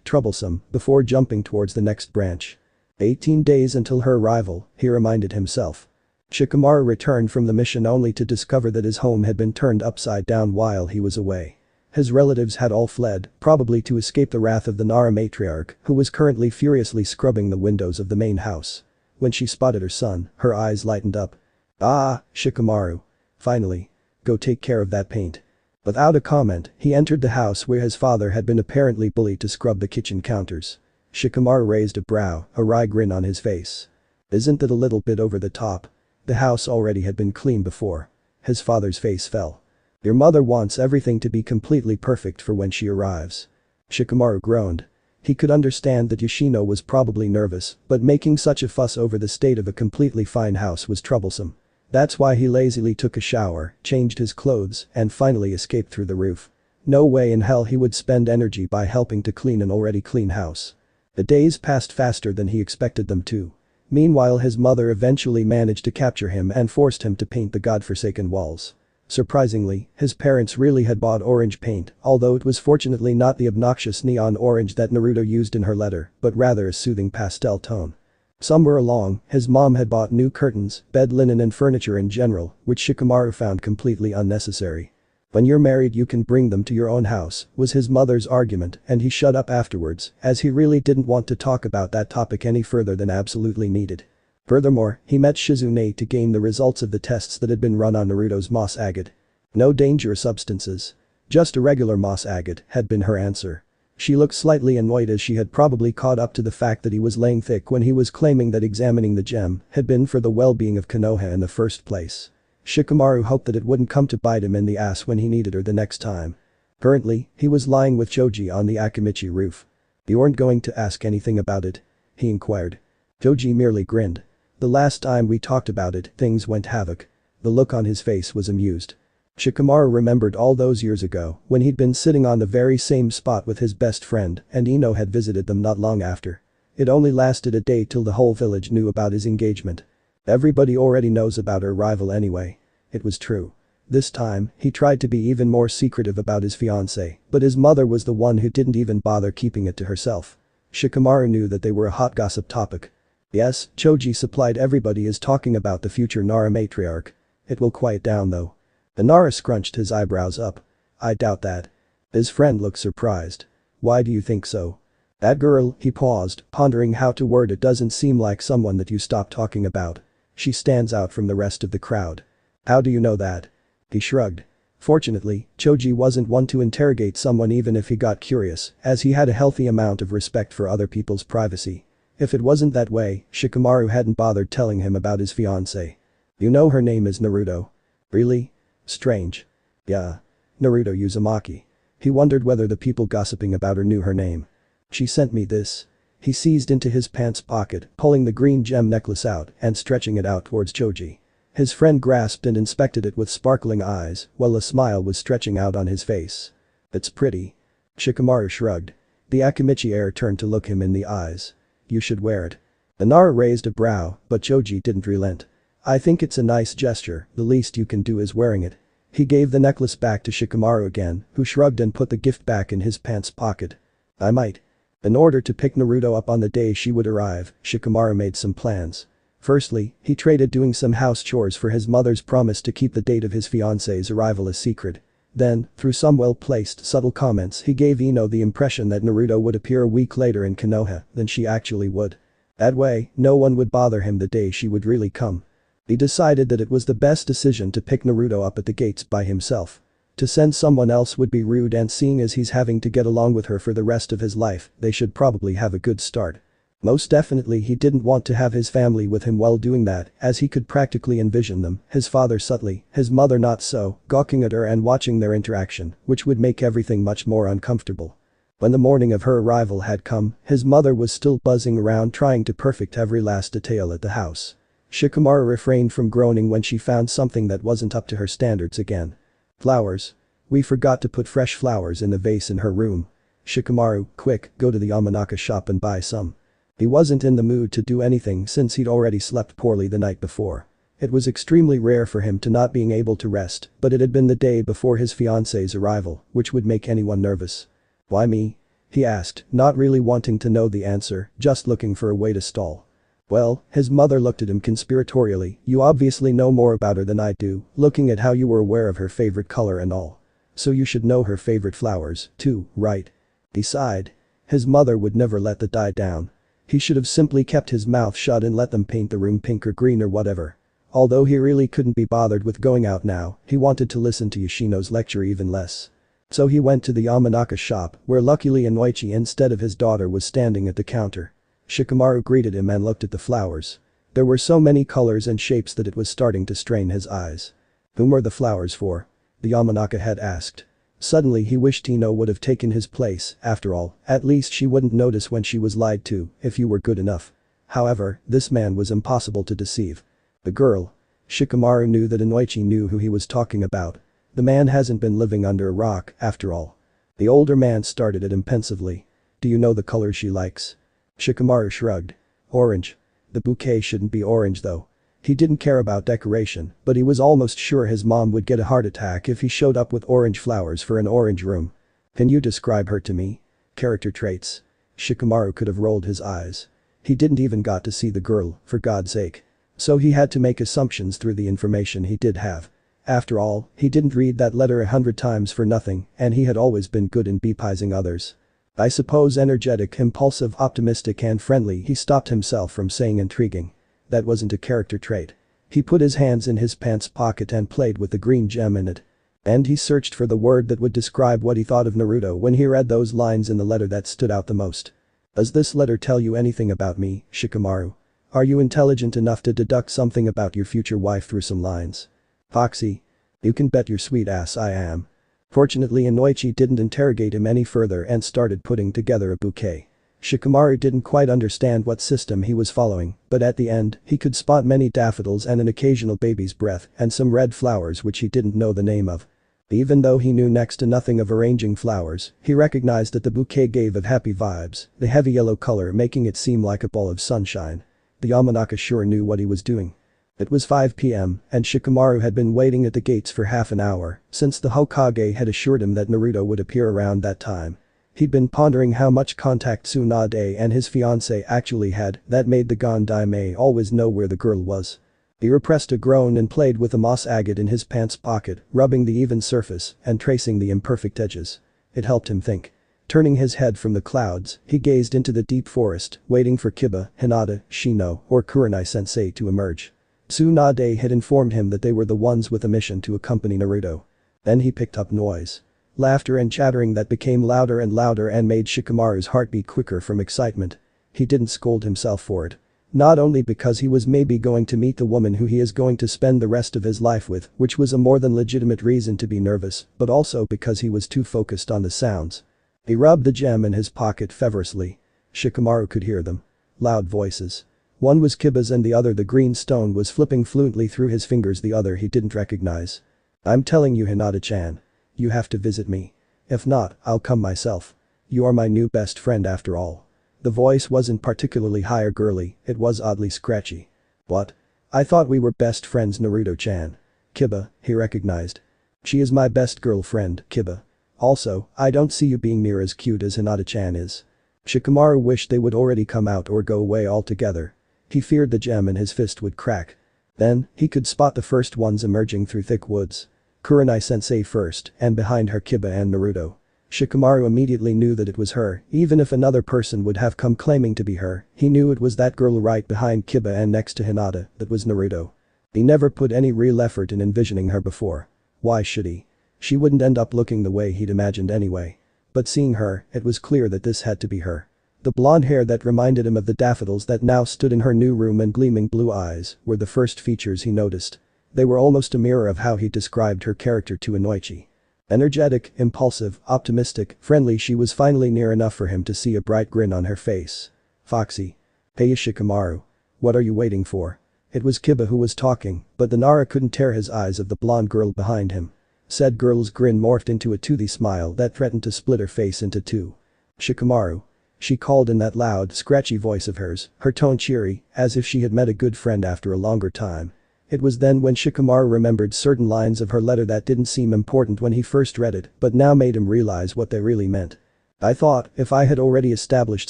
[SPEAKER 1] troublesome, before jumping towards the next branch. 18 days until her arrival, he reminded himself. Shikamaru returned from the mission only to discover that his home had been turned upside down while he was away. His relatives had all fled, probably to escape the wrath of the Nara matriarch, who was currently furiously scrubbing the windows of the main house. When she spotted her son, her eyes lightened up. Ah, Shikamaru. Finally. Go take care of that paint. Without a comment, he entered the house where his father had been apparently bullied to scrub the kitchen counters. Shikamaru raised a brow, a wry grin on his face. Isn't that a little bit over the top? The house already had been cleaned before. His father's face fell. Your mother wants everything to be completely perfect for when she arrives. Shikamaru groaned. He could understand that Yoshino was probably nervous, but making such a fuss over the state of a completely fine house was troublesome. That's why he lazily took a shower, changed his clothes, and finally escaped through the roof. No way in hell he would spend energy by helping to clean an already clean house. The days passed faster than he expected them to. Meanwhile, his mother eventually managed to capture him and forced him to paint the godforsaken walls. Surprisingly, his parents really had bought orange paint, although it was fortunately not the obnoxious neon orange that Naruto used in her letter, but rather a soothing pastel tone. Somewhere along, his mom had bought new curtains, bed linen and furniture in general, which Shikamaru found completely unnecessary. When you're married you can bring them to your own house, was his mother's argument, and he shut up afterwards, as he really didn't want to talk about that topic any further than absolutely needed. Furthermore, he met Shizune to gain the results of the tests that had been run on Naruto's moss agate. No dangerous substances. Just a regular moss agate, had been her answer. She looked slightly annoyed as she had probably caught up to the fact that he was laying thick when he was claiming that examining the gem had been for the well-being of Konoha in the first place. Shikamaru hoped that it wouldn't come to bite him in the ass when he needed her the next time. Currently, he was lying with Choji on the Akimichi roof. You weren't going to ask anything about it? He inquired. Choji merely grinned. The last time we talked about it, things went havoc. The look on his face was amused. Shikamaru remembered all those years ago when he'd been sitting on the very same spot with his best friend and Ino had visited them not long after. It only lasted a day till the whole village knew about his engagement. Everybody already knows about her arrival anyway. It was true. This time, he tried to be even more secretive about his fiancée, but his mother was the one who didn't even bother keeping it to herself. Shikamaru knew that they were a hot gossip topic. Yes, Choji supplied everybody is talking about the future Nara matriarch. It will quiet down though. The Nara scrunched his eyebrows up. I doubt that. His friend looked surprised. Why do you think so? That girl, he paused, pondering how to word it, doesn't seem like someone that you stop talking about. She stands out from the rest of the crowd. How do you know that? He shrugged. Fortunately, Choji wasn't one to interrogate someone even if he got curious, as he had a healthy amount of respect for other people's privacy. If it wasn't that way, Shikamaru hadn't bothered telling him about his fiancée. You know her name is Naruto. Really? Strange. Yeah. Naruto Uzumaki. He wondered whether the people gossiping about her knew her name. She sent me this. He seized into his pants pocket, pulling the green gem necklace out and stretching it out towards Choji. His friend grasped and inspected it with sparkling eyes, while a smile was stretching out on his face. It's pretty. Shikamaru shrugged. The Akimichi heir turned to look him in the eyes. You should wear it. The Nara raised a brow, but Choji didn't relent. I think it's a nice gesture, the least you can do is wearing it. He gave the necklace back to Shikamaru again, who shrugged and put the gift back in his pants pocket. I might. In order to pick Naruto up on the day she would arrive, Shikamaru made some plans. Firstly, he traded doing some house chores for his mother's promise to keep the date of his fiancée's arrival a secret. Then, through some well-placed subtle comments, he gave Ino the impression that Naruto would appear a week later in Konoha than she actually would. That way, no one would bother him the day she would really come. He decided that it was the best decision to pick Naruto up at the gates by himself. To send someone else would be rude, and seeing as he's having to get along with her for the rest of his life, they should probably have a good start. Most definitely he didn't want to have his family with him while doing that, as he could practically envision them, his father subtly, his mother not so, gawking at her and watching their interaction, which would make everything much more uncomfortable. When the morning of her arrival had come, his mother was still buzzing around trying to perfect every last detail at the house. Shikamaru refrained from groaning when she found something that wasn't up to her standards again. Flowers. We forgot to put fresh flowers in the vase in her room. Shikamaru, quick, go to the Yamanaka shop and buy some. He wasn't in the mood to do anything since he'd already slept poorly the night before. It was extremely rare for him to not being able to rest, but it had been the day before his fiancée's arrival, which would make anyone nervous. Why me? He asked, not really wanting to know the answer, just looking for a way to stall. Well, his mother looked at him conspiratorially, you obviously know more about her than I do, looking at how you were aware of her favorite color and all. So you should know her favorite flowers, too, right? He sighed. His mother would never let that die down. He should have simply kept his mouth shut and let them paint the room pink or green or whatever. Although he really couldn't be bothered with going out now, he wanted to listen to Yoshino's lecture even less. So he went to the Yamanaka shop, where luckily Inoichi instead of his daughter was standing at the counter. Shikamaru greeted him and looked at the flowers. There were so many colors and shapes that it was starting to strain his eyes. Whom were the flowers for? The Yamanaka had asked. Suddenly he wished Ino would have taken his place, after all, at least she wouldn't notice when she was lied to, if you were good enough. However, this man was impossible to deceive. The girl. Shikamaru knew that Inoichi knew who he was talking about. The man hasn't been living under a rock, after all. The older man started at him pensively. Do you know the color she likes? Shikamaru shrugged. Orange. The bouquet shouldn't be orange though. He didn't care about decoration, but he was almost sure his mom would get a heart attack if he showed up with orange flowers for an orange room. Can you describe her to me? Character traits. Shikamaru could have rolled his eyes. He didn't even got to see the girl, for God's sake. So he had to make assumptions through the information he did have. After all, he didn't read that letter 100 times for nothing, and he had always been good in bepising others. I suppose energetic, impulsive, optimistic and friendly. He stopped himself from saying intriguing. That wasn't a character trait. He put his hands in his pants pocket and played with the green gem in it. And he searched for the word that would describe what he thought of Naruto when he read those lines in the letter that stood out the most. Does this letter tell you anything about me, Shikamaru? Are you intelligent enough to deduct something about your future wife through some lines? Foxy. You can bet your sweet ass I am. Fortunately Inoichi didn't interrogate him any further and started putting together a bouquet. Shikamaru didn't quite understand what system he was following, but at the end, he could spot many daffodils and an occasional baby's breath and some red flowers which he didn't know the name of. Even though he knew next to nothing of arranging flowers, he recognized that the bouquet gave of happy vibes, the heavy yellow color making it seem like a ball of sunshine. The Yamanaka sure knew what he was doing. It was 5 p.m., and Shikamaru had been waiting at the gates for half an hour, since the Hokage had assured him that Naruto would appear around that time. He'd been pondering how much contact Tsunade and his fiancée actually had that made the Gondai always know where the girl was. He repressed a groan and played with the moss agate in his pants pocket, rubbing the even surface and tracing the imperfect edges. It helped him think. Turning his head from the clouds, he gazed into the deep forest, waiting for Kiba, Hinata, Shino, or Kurenai-sensei to emerge. Tsunade had informed him that they were the ones with a mission to accompany Naruto. Then he picked up noise. Laughter and chattering that became louder and louder and made Shikamaru's heart beat quicker from excitement. He didn't scold himself for it. Not only because he was maybe going to meet the woman who he is going to spend the rest of his life with, which was a more than legitimate reason to be nervous, but also because he was too focused on the sounds. He rubbed the gem in his pocket feverishly. Shikamaru could hear them. Loud voices. One was Kiba's and the other the green stone was flipping fluently through his fingers, the other he didn't recognize. "I'm telling you, Hinata-chan. You have to visit me. If not, I'll come myself. You are my new best friend after all." The voice wasn't particularly high or girly, it was oddly scratchy. "What? I thought we were best friends, Naruto-chan." "Kiba," he recognized. "She is my best girlfriend, Kiba. Also, I don't see you being near as cute as Hinata-chan is." Shikamaru wished they would already come out or go away altogether. He feared the gem in his fist would crack. Then, he could spot the first ones emerging through thick woods. Kurenai-sensei first, and behind her Kiba and Naruto. Shikamaru immediately knew that it was her, even if another person would have come claiming to be her, he knew it was that girl right behind Kiba and next to Hinata that was Naruto. He never put any real effort in envisioning her before. Why should he? She wouldn't end up looking the way he'd imagined anyway. But seeing her, it was clear that this had to be her. The blonde hair that reminded him of the daffodils that now stood in her new room and gleaming blue eyes were the first features he noticed. They were almost a mirror of how he described her character to Inoichi. Energetic, impulsive, optimistic, friendly, she was finally near enough for him to see a bright grin on her face. "Foxy. Hey Shikamaru. What are you waiting for?" It was Kiba who was talking, but the Nara couldn't tear his eyes of the blonde girl behind him. Said girl's grin morphed into a toothy smile that threatened to split her face into two. "Shikamaru." She called in that loud, scratchy voice of hers, her tone cheery, as if she had met a good friend after a longer time. It was then when Shikamaru remembered certain lines of her letter that didn't seem important when he first read it, but now made him realize what they really meant. "I thought, if I had already established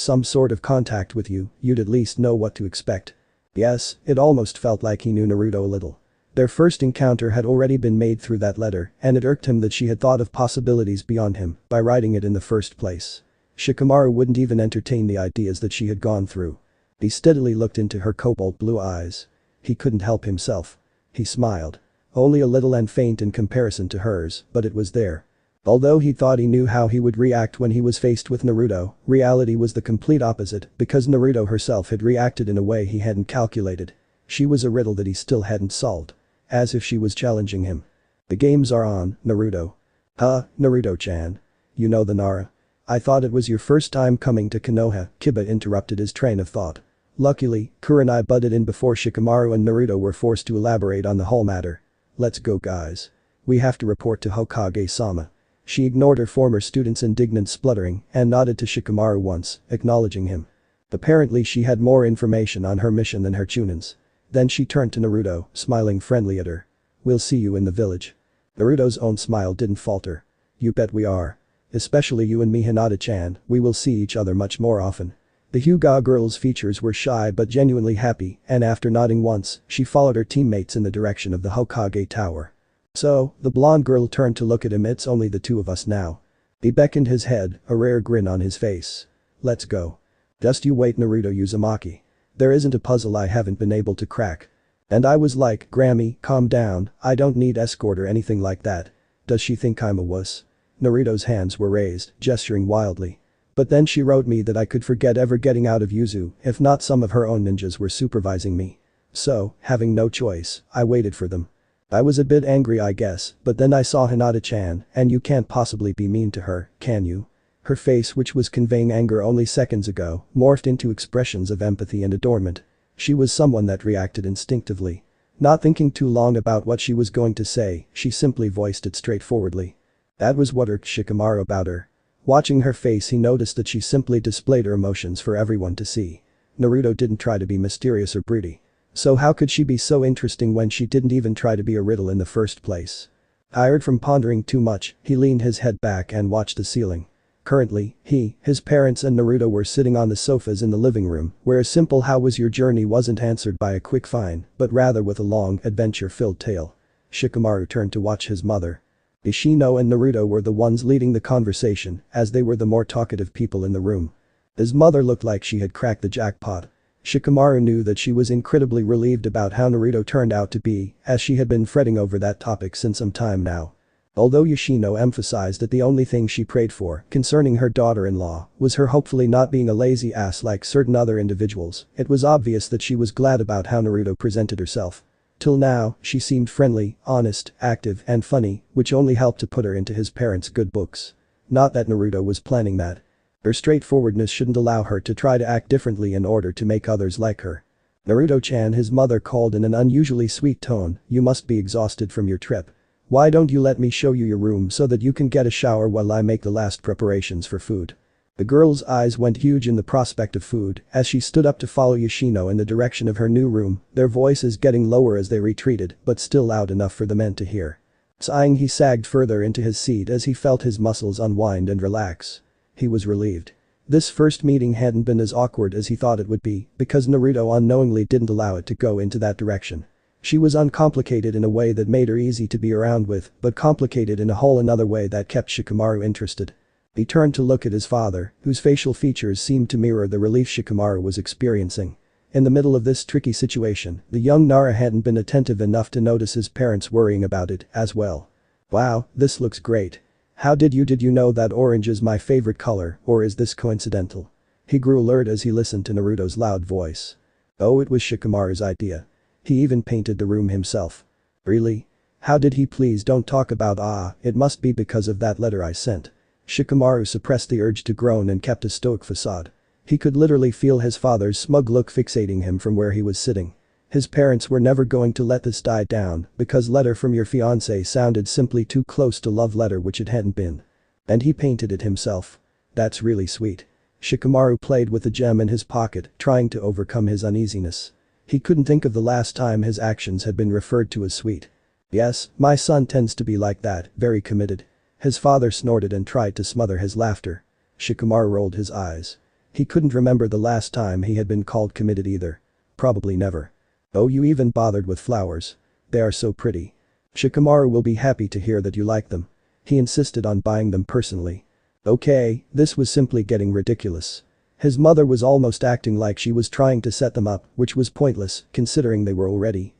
[SPEAKER 1] some sort of contact with you, you'd at least know what to expect." Yes, it almost felt like he knew Naruto a little. Their first encounter had already been made through that letter, and it irked him that she had thought of possibilities beyond him by writing it in the first place. Shikamaru wouldn't even entertain the ideas that she had gone through. He steadily looked into her cobalt blue eyes. He couldn't help himself. He smiled. Only a little and faint in comparison to hers, but it was there. Although he thought he knew how he would react when he was faced with Naruto, reality was the complete opposite because Naruto herself had reacted in a way he hadn't calculated. She was a riddle that he still hadn't solved. As if she was challenging him. "The games are on, Naruto." "Huh, Naruto-chan. You know the Nara. I thought it was your first time coming to Konoha," Kiba interrupted his train of thought. Luckily, Kurenai butted in before Shikamaru and Naruto were forced to elaborate on the whole matter. "Let's go guys. We have to report to Hokage-sama." She ignored her former student's indignant spluttering and nodded to Shikamaru once, acknowledging him. Apparently she had more information on her mission than her Chunins. Then she turned to Naruto, smiling friendly at her. "We'll see you in the village." Naruto's own smile didn't falter. "You bet we are. Especially you and me, Hinata-chan, we will see each other much more often." The Hyuga girl's features were shy but genuinely happy, and after nodding once, she followed her teammates in the direction of the Hokage tower. "So," the blonde girl turned to look at him, "it's only the two of us now." He beckoned his head, a rare grin on his face. "Let's go." "Just you wait, Naruto Uzumaki. There isn't a puzzle I haven't been able to crack." And I was like, "Grammy, calm down, I don't need escort or anything like that." Does she think I'm a wuss? Naruto's hands were raised, gesturing wildly. "But then she wrote me that I could forget ever getting out of Yuzu if not some of her own ninjas were supervising me. So, having no choice, I waited for them. I was a bit angry I guess, but then I saw Hinata-chan and you can't possibly be mean to her, can you?" Her face, which was conveying anger only seconds ago, morphed into expressions of empathy and adornment. She was someone that reacted instinctively. Not thinking too long about what she was going to say, she simply voiced it straightforwardly. That was what irked Shikamaru about her. Watching her face, he noticed that she simply displayed her emotions for everyone to see. Naruto didn't try to be mysterious or broody. So how could she be so interesting when she didn't even try to be a riddle in the first place? Tired from pondering too much, he leaned his head back and watched the ceiling. Currently, he, his parents and Naruto were sitting on the sofas in the living room, where a simple "how was your journey" wasn't answered by a quick fine, but rather with a long, adventure-filled tale. Shikamaru turned to watch his mother. Ishino and Naruto were the ones leading the conversation, as they were the more talkative people in the room. His mother looked like she had cracked the jackpot. Shikamaru knew that she was incredibly relieved about how Naruto turned out to be, as she had been fretting over that topic since some time now. Although Yoshino emphasized that the only thing she prayed for concerning her daughter-in-law was her hopefully not being a lazy ass like certain other individuals, it was obvious that she was glad about how Naruto presented herself. Till now, she seemed friendly, honest, active, and funny, which only helped to put her into his parents' good books. Not that Naruto was planning that. Her straightforwardness shouldn't allow her to try to act differently in order to make others like her. Naruto-chan, his mother called in an unusually sweet tone, "You must be exhausted from your trip. Why don't you let me show you your room so that you can get a shower while I make the last preparations for food?" The girl's eyes went huge in the prospect of food as she stood up to follow Yoshino in the direction of her new room, their voices getting lower as they retreated but still loud enough for the men to hear. Sighing, he sagged further into his seat as he felt his muscles unwind and relax. He was relieved. This first meeting hadn't been as awkward as he thought it would be because Naruto unknowingly didn't allow it to go into that direction. She was uncomplicated in a way that made her easy to be around with, but complicated in a whole another way that kept Shikamaru interested. He turned to look at his father, whose facial features seemed to mirror the relief Shikamaru was experiencing. In the middle of this tricky situation, the young Nara hadn't been attentive enough to notice his parents worrying about it as well. "Wow, this looks great. How did you know that orange is my favorite color, or is this coincidental?" He grew alert as he listened to Naruto's loud voice. Oh, it was Shikamaru's idea. He even painted the room himself. Really? How did he? Please don't talk about it must be because of that letter I sent. Shikamaru suppressed the urge to groan and kept a stoic facade. He could literally feel his father's smug look fixating him from where he was sitting. His parents were never going to let this die down because letter from your fiancé sounded simply too close to love letter, which it hadn't been. And he painted it himself. That's really sweet. Shikamaru played with the gem in his pocket, trying to overcome his uneasiness. He couldn't think of the last time his actions had been referred to as sweet. "Yes, my son tends to be like that, very committed." His father snorted and tried to smother his laughter. Shikamaru rolled his eyes. He couldn't remember the last time he had been called committed either. Probably never. "Oh, you even bothered with flowers. They are so pretty. Shikamaru will be happy to hear that you like them." He insisted on buying them personally. Okay, this was simply getting ridiculous. His mother was almost acting like she was trying to set them up, which was pointless, considering they were already,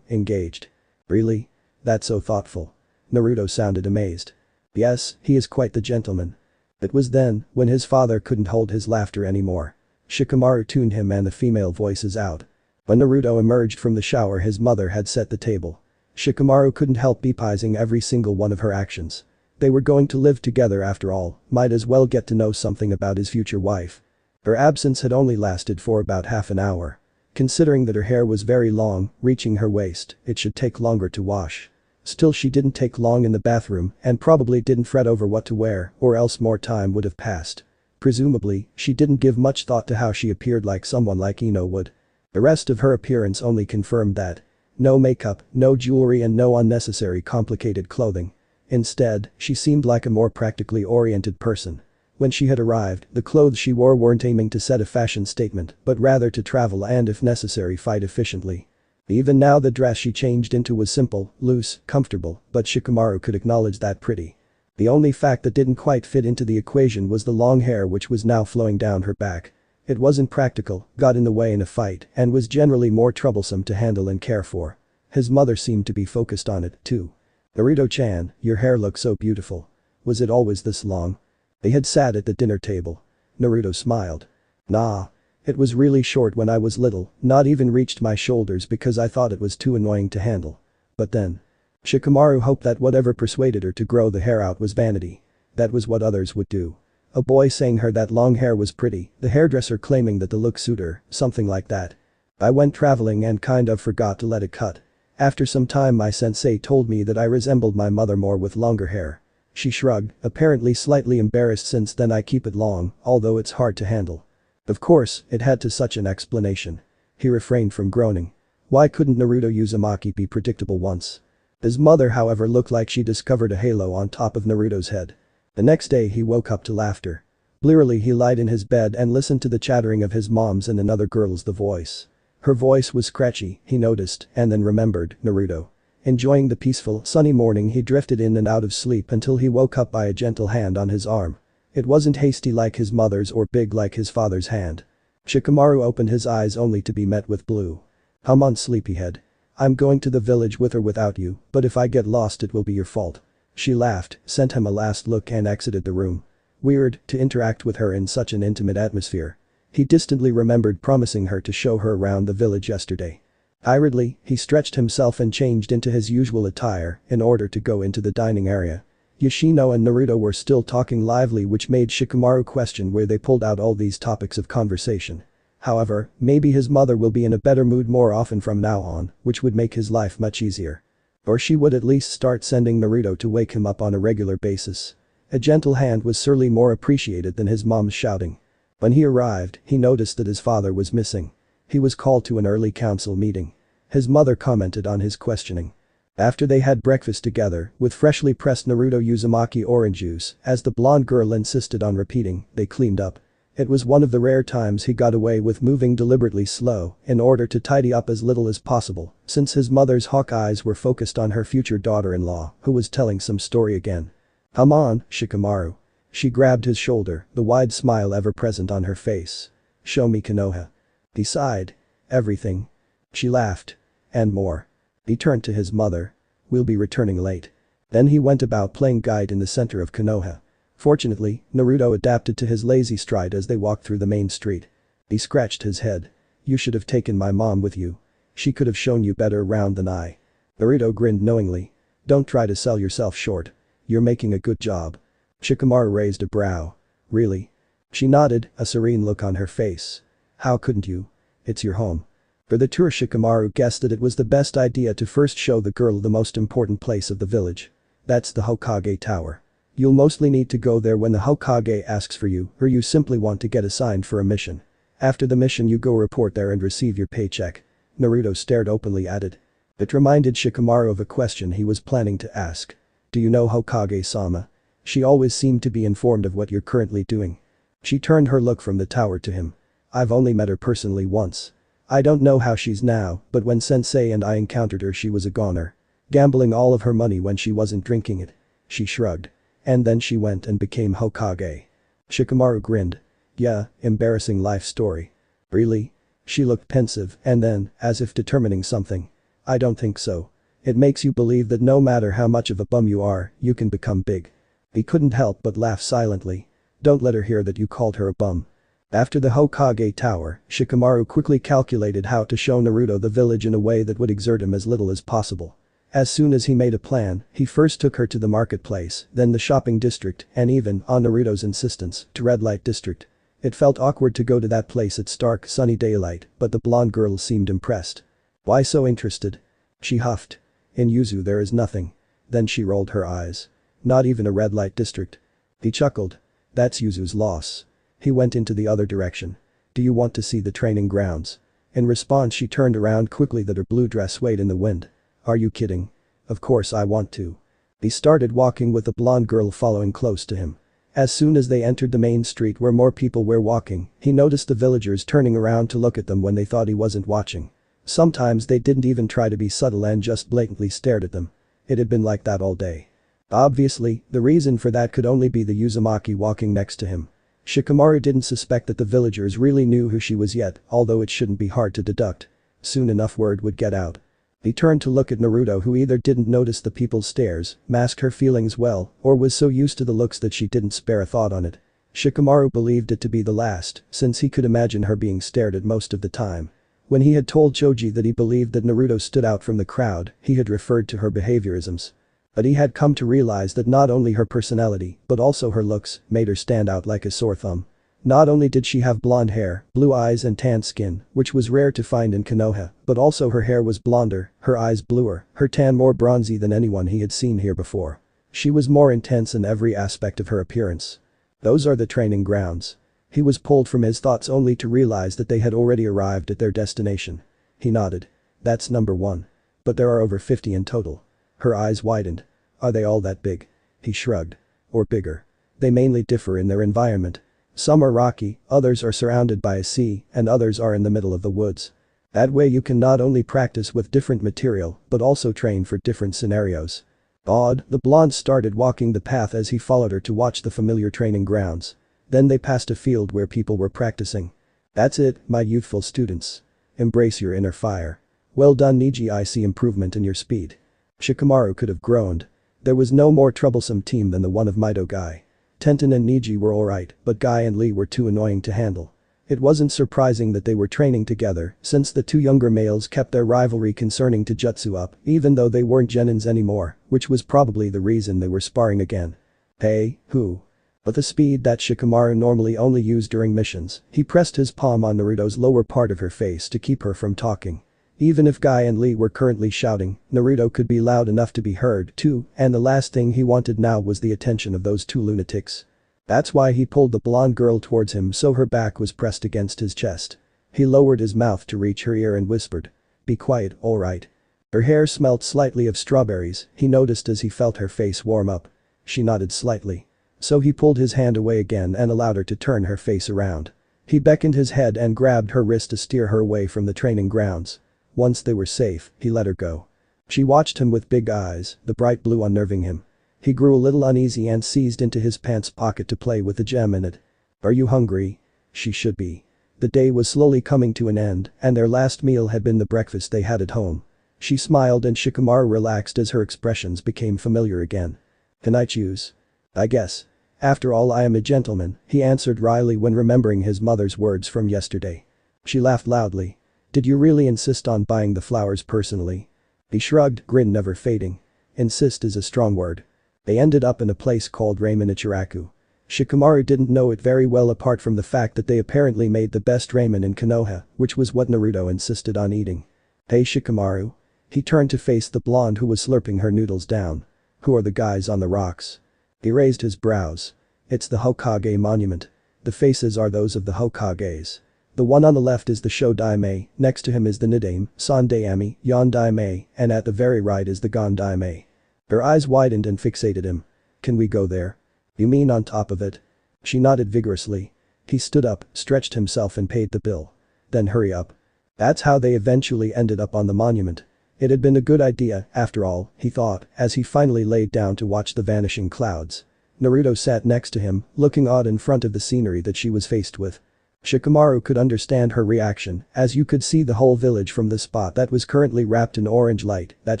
[SPEAKER 1] engaged. "Really? That's so thoughtful." Naruto sounded amazed. "Yes, he is quite the gentleman." It was then, when his father couldn't hold his laughter anymore. Shikamaru tuned him and the female voices out. When Naruto emerged from the shower, his mother had set the table. Shikamaru couldn't help bepising every single one of her actions. They were going to live together after all, might as well get to know something about his future wife. Her absence had only lasted for about half an hour. Considering that her hair was very long, reaching her waist, it should take longer to wash. Still, she didn't take long in the bathroom and probably didn't fret over what to wear, or else more time would have passed. Presumably, she didn't give much thought to how she appeared like someone like Ino would. The rest of her appearance only confirmed that. No makeup, no jewelry, and no unnecessary complicated clothing. Instead, she seemed like a more practically oriented person. When she had arrived, the clothes she wore weren't aiming to set a fashion statement, but rather to travel and, if necessary, fight efficiently. Even now, the dress she changed into was simple, loose, comfortable, but Shikamaru could acknowledge that pretty. The only fact that didn't quite fit into the equation was the long hair, which was now flowing down her back. It wasn't practical, got in the way in a fight, and was generally more troublesome to handle and care for. His mother seemed to be focused on it, too. "Naruto-chan, your hair looks so beautiful. Was it always this long?" They had sat at the dinner table. Naruto smiled. "Nah. It was really short when I was little, not even reached my shoulders because I thought it was too annoying to handle. But then." Shikamaru hoped that whatever persuaded her to grow the hair out was vanity. That was what others would do. A boy saying her that long hair was pretty, the hairdresser claiming that the look suited her, something like that. "I went traveling and kind of forgot to let it cut. After some time my sensei told me that I resembled my mother more with longer hair." She shrugged, apparently slightly embarrassed. "Since then I keep it long, although it's hard to handle." Of course, it had to such an explanation. He refrained from groaning. Why couldn't Naruto Uzumaki be predictable once? His mother however looked like she discovered a halo on top of Naruto's head. The next day he woke up to laughter. Blearily he lied in his bed and listened to the chattering of his mom's and another girl's voice. Her voice was scratchy, he noticed, and then remembered Naruto. Enjoying the peaceful, sunny morning he drifted in and out of sleep until he woke up by a gentle hand on his arm. It wasn't hasty like his mother's or big like his father's hand. Shikamaru opened his eyes only to be met with blue. "Come on, sleepyhead. I'm going to the village with or without you, but if I get lost it will be your fault." She laughed, sent him a last look and exited the room. Weird to interact with her in such an intimate atmosphere. He distantly remembered promising her to show her around the village yesterday. Hurriedly, he stretched himself and changed into his usual attire in order to go into the dining area. Yoshino and Naruto were still talking lively, which made Shikamaru question where they pulled out all these topics of conversation. However, maybe his mother will be in a better mood more often from now on, which would make his life much easier. Or she would at least start sending Naruto to wake him up on a regular basis. A gentle hand was surely more appreciated than his mom's shouting. When he arrived, he noticed that his father was missing. He was called to an early council meeting. His mother commented on his questioning. After they had breakfast together, with freshly pressed Naruto Uzumaki orange juice, as the blonde girl insisted on repeating, they cleaned up. It was one of the rare times he got away with moving deliberately slow in order to tidy up as little as possible, since his mother's hawk eyes were focused on her future daughter-in-law, who was telling some story again. "Come on, Shikamaru." She grabbed his shoulder, the wide smile ever present on her face. "Show me Konoha." He sighed. "Everything." She laughed. "And more." He turned to his mother. "We'll be returning late." Then he went about playing guide in the center of Konoha. Fortunately, Naruto adapted to his lazy stride as they walked through the main street. He scratched his head. "You should have taken my mom with you. She could have shown you better around than I." Naruto grinned knowingly. "Don't try to sell yourself short. You're making a good job." Shikamaru raised a brow. "Really?" She nodded, a serene look on her face. "How couldn't you? It's your home." For the tour, Shikamaru guessed that it was the best idea to first show the girl the most important place of the village. That's the Hokage Tower. You'll mostly need to go there when the Hokage asks for you, or you simply want to get assigned for a mission. After the mission you go report there and receive your paycheck. Naruto stared openly at it. It reminded Shikamaru of a question he was planning to ask. "Do you know Hokage-sama? She always seemed to be informed of what you're currently doing." She turned her look from the tower to him. "I've only met her personally once. I don't know how she's now, but when Sensei and I encountered her she was a goner. Gambling all of her money when she wasn't drinking it." She shrugged. "And then she went and became Hokage." Shikamaru grinned. "Yeah, embarrassing life story." "Really?" She looked pensive and then, as if determining something. "I don't think so. It makes you believe that no matter how much of a bum you are, you can become big." He couldn't help but laugh silently. "Don't let her hear that you called her a bum." After the Hokage Tower, Shikamaru quickly calculated how to show Naruto the village in a way that would exert him as little as possible. As soon as he made a plan, he first took her to the marketplace, then the shopping district, and even, on Naruto's insistence, to Red Light District. It felt awkward to go to that place at stark, sunny daylight, but the blonde girl seemed impressed. "Why so interested?" She huffed. "In Yuzu there is nothing." Then she rolled her eyes. "Not even a Red Light District." He chuckled. "That's Yuzu's loss." He went into the other direction. "Do you want to see the training grounds?" In response she turned around quickly that her blue dress swayed in the wind. "Are you kidding?" "Of course I want to." He started walking with the blonde girl following close to him. As soon as they entered the main street where more people were walking, he noticed the villagers turning around to look at them when they thought he wasn't watching. Sometimes they didn't even try to be subtle and just blatantly stared at them. It had been like that all day. Obviously, the reason for that could only be the Uzumaki walking next to him. Shikamaru didn't suspect that the villagers really knew who she was yet, although it shouldn't be hard to deduct. Soon enough word would get out. He turned to look at Naruto, who either didn't notice the people's stares, masked her feelings well, or was so used to the looks that she didn't spare a thought on it. Shikamaru believed it to be the last, since he could imagine her being stared at most of the time. When he had told Choji that he believed that Naruto stood out from the crowd, he had referred to her behaviorisms. But he had come to realize that not only her personality, but also her looks, made her stand out like a sore thumb. Not only did she have blonde hair, blue eyes and tan skin, which was rare to find in Konoha, but also her hair was blonder, her eyes bluer, her tan more bronzy than anyone he had seen here before. She was more intense in every aspect of her appearance. "Those are the training grounds." He was pulled from his thoughts only to realize that they had already arrived at their destination. He nodded. That's number 1. But there are over 50 in total. Her eyes widened. Are they all that big? He shrugged. Or bigger. They mainly differ in their environment. Some are rocky, others are surrounded by a sea, and others are in the middle of the woods. That way you can not only practice with different material, but also train for different scenarios. Awed, the blonde started walking the path as he followed her to watch the familiar training grounds. Then they passed a field where people were practicing. That's it, my youthful students. Embrace your inner fire. Well done Niji, I see improvement in your speed. Shikamaru could have groaned. There was no more troublesome team than the one of Mito Guy. Tenten and Niji were alright, but Guy and Lee were too annoying to handle. It wasn't surprising that they were training together, since the two younger males kept their rivalry concerning Taijutsu up, even though they weren't genins anymore, which was probably the reason they were sparring again. Hey, who? With the speed that Shikamaru normally only used during missions, he pressed his palm on Naruto's lower part of her face to keep her from talking. Even if Guy and Lee were currently shouting, Naruto could be loud enough to be heard too, and the last thing he wanted now was the attention of those two lunatics. That's why he pulled the blonde girl towards him so her back was pressed against his chest. He lowered his mouth to reach her ear and whispered. Be quiet, alright. Her hair smelled slightly of strawberries, he noticed as he felt her face warm up. She nodded slightly. So he pulled his hand away again and allowed her to turn her face around. He beckoned his head and grabbed her wrist to steer her away from the training grounds. Once they were safe, he let her go. She watched him with big eyes, the bright blue unnerving him. He grew a little uneasy and seized into his pants pocket to play with the gem in it. Are you hungry? She should be. The day was slowly coming to an end, and their last meal had been the breakfast they had at home. She smiled and Shikamaru relaxed as her expressions became familiar again. Can I choose? I guess. After all, I am a gentleman, he answered wryly when remembering his mother's words from yesterday. She laughed loudly. Did you really insist on buying the flowers personally? He shrugged, grin never fading. Insist is a strong word. They ended up in a place called Ramen Ichiraku. Shikamaru didn't know it very well apart from the fact that they apparently made the best ramen in Konoha, which was what Naruto insisted on eating. Hey Shikamaru. He turned to face the blonde who was slurping her noodles down. Who are the guys on the rocks? He raised his brows. It's the Hokage monument. The faces are those of the Hokages. The one on the left is the Shodaime, next to him is the Nidaime, Sandaime, Yondaime, and at the very right is the Gondaime. Her eyes widened and fixated him. Can we go there? You mean on top of it? She nodded vigorously. He stood up, stretched himself and paid the bill. Then hurry up. That's how they eventually ended up on the monument. It had been a good idea, after all, he thought, as he finally laid down to watch the vanishing clouds. Naruto sat next to him, looking odd in front of the scenery that she was faced with. Shikamaru could understand her reaction, as you could see the whole village from the spot that was currently wrapped in orange light that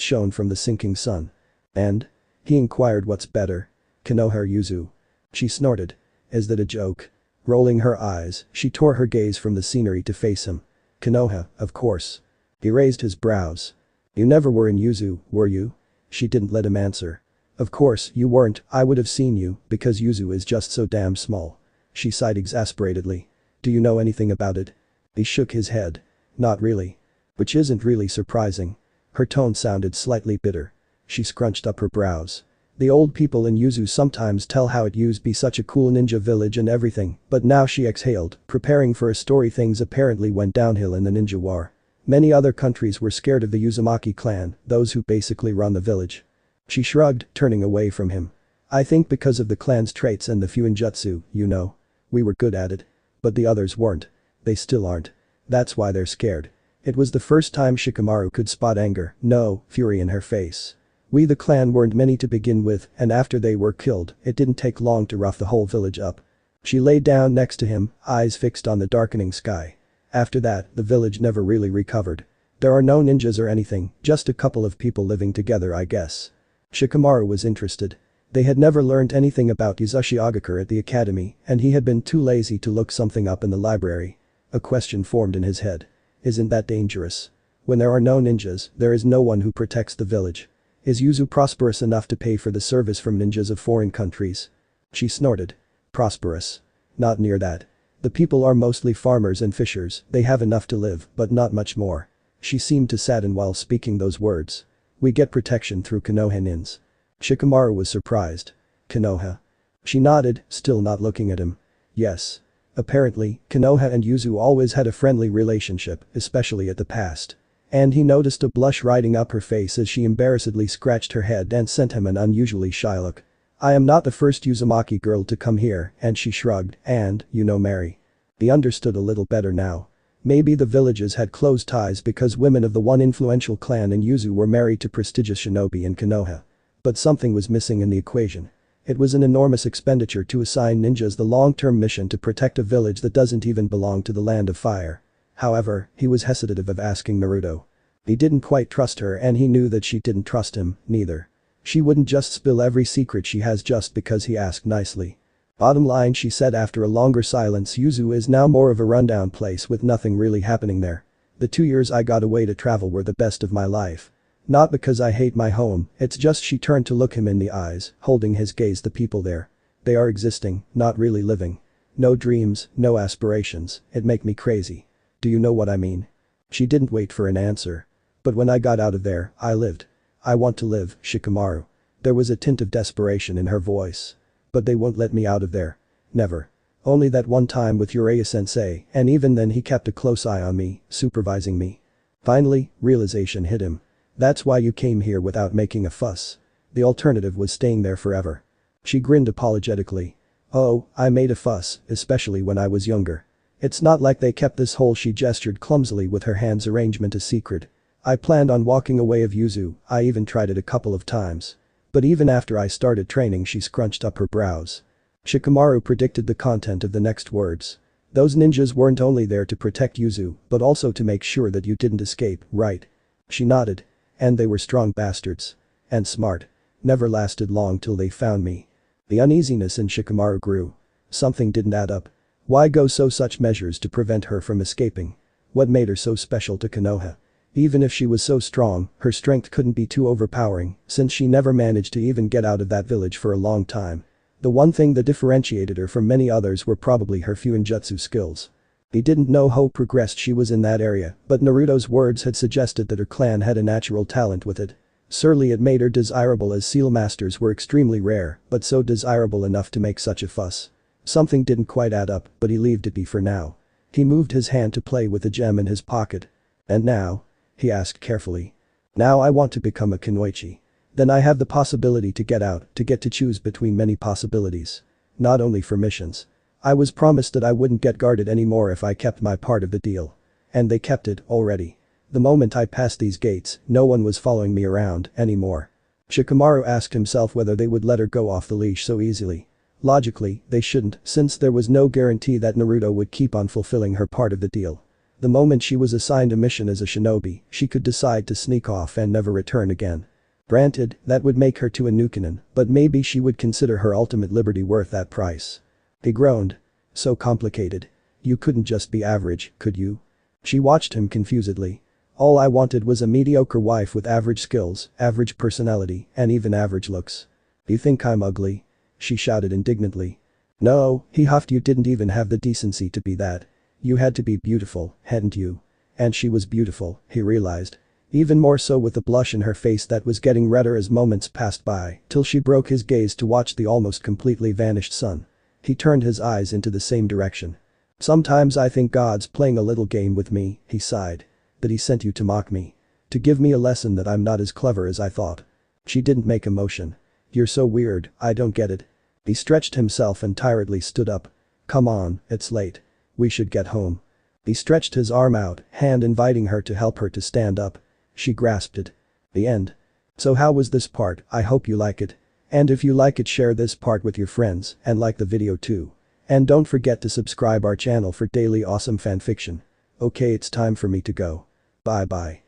[SPEAKER 1] shone from the sinking sun. And? He inquired what's better. Konoha or Yuzu? She snorted. Is that a joke? Rolling her eyes, she tore her gaze from the scenery to face him. Konoha, of course. He raised his brows. You never were in Yuzu, were you? She didn't let him answer. Of course you weren't, I would have seen you, because Yuzu is just so damn small. She sighed exasperatedly. Do you know anything about it? He shook his head. Not really. Which isn't really surprising. Her tone sounded slightly bitter. She scrunched up her brows. The old people in Yuzu sometimes tell how it used to be such a cool ninja village and everything, but now she exhaled, preparing for a story. Things apparently went downhill in the ninja war. Many other countries were scared of the Uzumaki clan, those who basically run the village. She shrugged, turning away from him. I think because of the clan's traits and the fuinjutsu, you know. We were good at it. But the others weren't. They still aren't. That's why they're scared. It was the first time Shikamaru could spot anger, no, fury in her face. We the clan weren't many to begin with, and after they were killed, it didn't take long to rough the whole village up. She lay down next to him, eyes fixed on the darkening sky. After that, the village never really recovered. There are no ninjas or anything, just a couple of people living together I guess. Shikamaru was interested. They had never learned anything about Yuzushi Agakure at the academy, and he had been too lazy to look something up in the library. A question formed in his head. Isn't that dangerous? When there are no ninjas, there is no one who protects the village. Is Yuzu prosperous enough to pay for the service from ninjas of foreign countries? She snorted. Prosperous? Not near that. The people are mostly farmers and fishers, they have enough to live, but not much more. She seemed to sadden while speaking those words. We get protection through Konoha nins. Shikamaru was surprised. Konoha? She nodded, still not looking at him. Yes. Apparently, Konoha and Yuzu always had a friendly relationship, especially at the past. And he noticed a blush riding up her face as she embarrassedly scratched her head and sent him an unusually shy look. I am not the first Uzumaki girl to come here, and she shrugged, and, marry. He understood a little better now. Maybe the villages had close ties because women of the one influential clan in Yuzu were married to prestigious shinobi in Konoha. But something was missing in the equation. It was an enormous expenditure to assign ninjas the long-term mission to protect a village that doesn't even belong to the Land of Fire. However, he was hesitative of asking Naruto. He didn't quite trust her and he knew that she didn't trust him, neither. She wouldn't just spill every secret she has just because he asked nicely. Bottom line, she said after a longer silence, Yuzu is now more of a rundown place with nothing really happening there. The 2 years I got away to travel were the best of my life. Not because I hate my home, it's just she turned to look him in the eyes, holding his gaze. The people there. They are existing, not really living. No dreams, no aspirations, it make me crazy. Do you know what I mean? She didn't wait for an answer. But when I got out of there, I lived. I want to live, Shikamaru. There was a tint of desperation in her voice. But they won't let me out of there. Never. Only that one time with Uraya-sensei, and even then he kept a close eye on me, supervising me. Finally, realization hit him. That's why you came here without making a fuss. The alternative was staying there forever. She grinned apologetically. Oh, I made a fuss, especially when I was younger. It's not like they kept this whole, she gestured clumsily with her hands, arrangement a secret. I planned on walking away of Yuzu, I even tried it a couple of times. But even after I started training, she scrunched up her brows. Shikamaru predicted the content of the next words. Those ninjas weren't only there to protect Yuzu, but also to make sure that you didn't escape, right? She nodded. And they were strong bastards. And smart. Never lasted long till they found me. The uneasiness in Shikamaru grew. Something didn't add up. Why go such measures to prevent her from escaping? What made her so special to Konoha? Even if she was so strong, her strength couldn't be too overpowering, since she never managed to even get out of that village for a long time. The one thing that differentiated her from many others were probably her fuinjutsu skills. He didn't know how progressed she was in that area, but Naruto's words had suggested that her clan had a natural talent with it. Certainly it made her desirable, as seal masters were extremely rare, but so desirable enough to make such a fuss. Something didn't quite add up, but he leaved it be for now. He moved his hand to play with the gem in his pocket. And now? He asked carefully. Now I want to become a kunoichi. Then I have the possibility to get out, to get to choose between many possibilities. Not only for missions. I was promised that I wouldn't get guarded anymore if I kept my part of the deal. And they kept it, already. The moment I passed these gates, no one was following me around anymore. Shikamaru asked himself whether they would let her go off the leash so easily. Logically, they shouldn't, since there was no guarantee that Naruto would keep on fulfilling her part of the deal. The moment she was assigned a mission as a shinobi, she could decide to sneak off and never return again. Granted, that would make her to a Nukenin, but maybe she would consider her ultimate liberty worth that price. He groaned. So complicated. You couldn't just be average, could you? She watched him confusedly. All I wanted was a mediocre wife with average skills, average personality, and even average looks. You think I'm ugly? She shouted indignantly. No, he huffed, you didn't even have the decency to be that. You had to be beautiful, hadn't you? And she was beautiful, he realized. Even more so with the blush in her face that was getting redder as moments passed by, till she broke his gaze to watch the almost completely vanished sun. He turned his eyes into the same direction. Sometimes I think God's playing a little game with me, he sighed. That he sent you to mock me. To give me a lesson that I'm not as clever as I thought. She didn't make a motion. You're so weird, I don't get it. He stretched himself and tiredly stood up. Come on, it's late. We should get home. He stretched his arm out, hand inviting her to help her to stand up. She grasped it. The end. So how was this part? I hope you like it. And if you like it, share this part with your friends and like the video too. And don't forget to subscribe our channel for daily awesome fanfiction. Okay, it's time for me to go. Bye bye.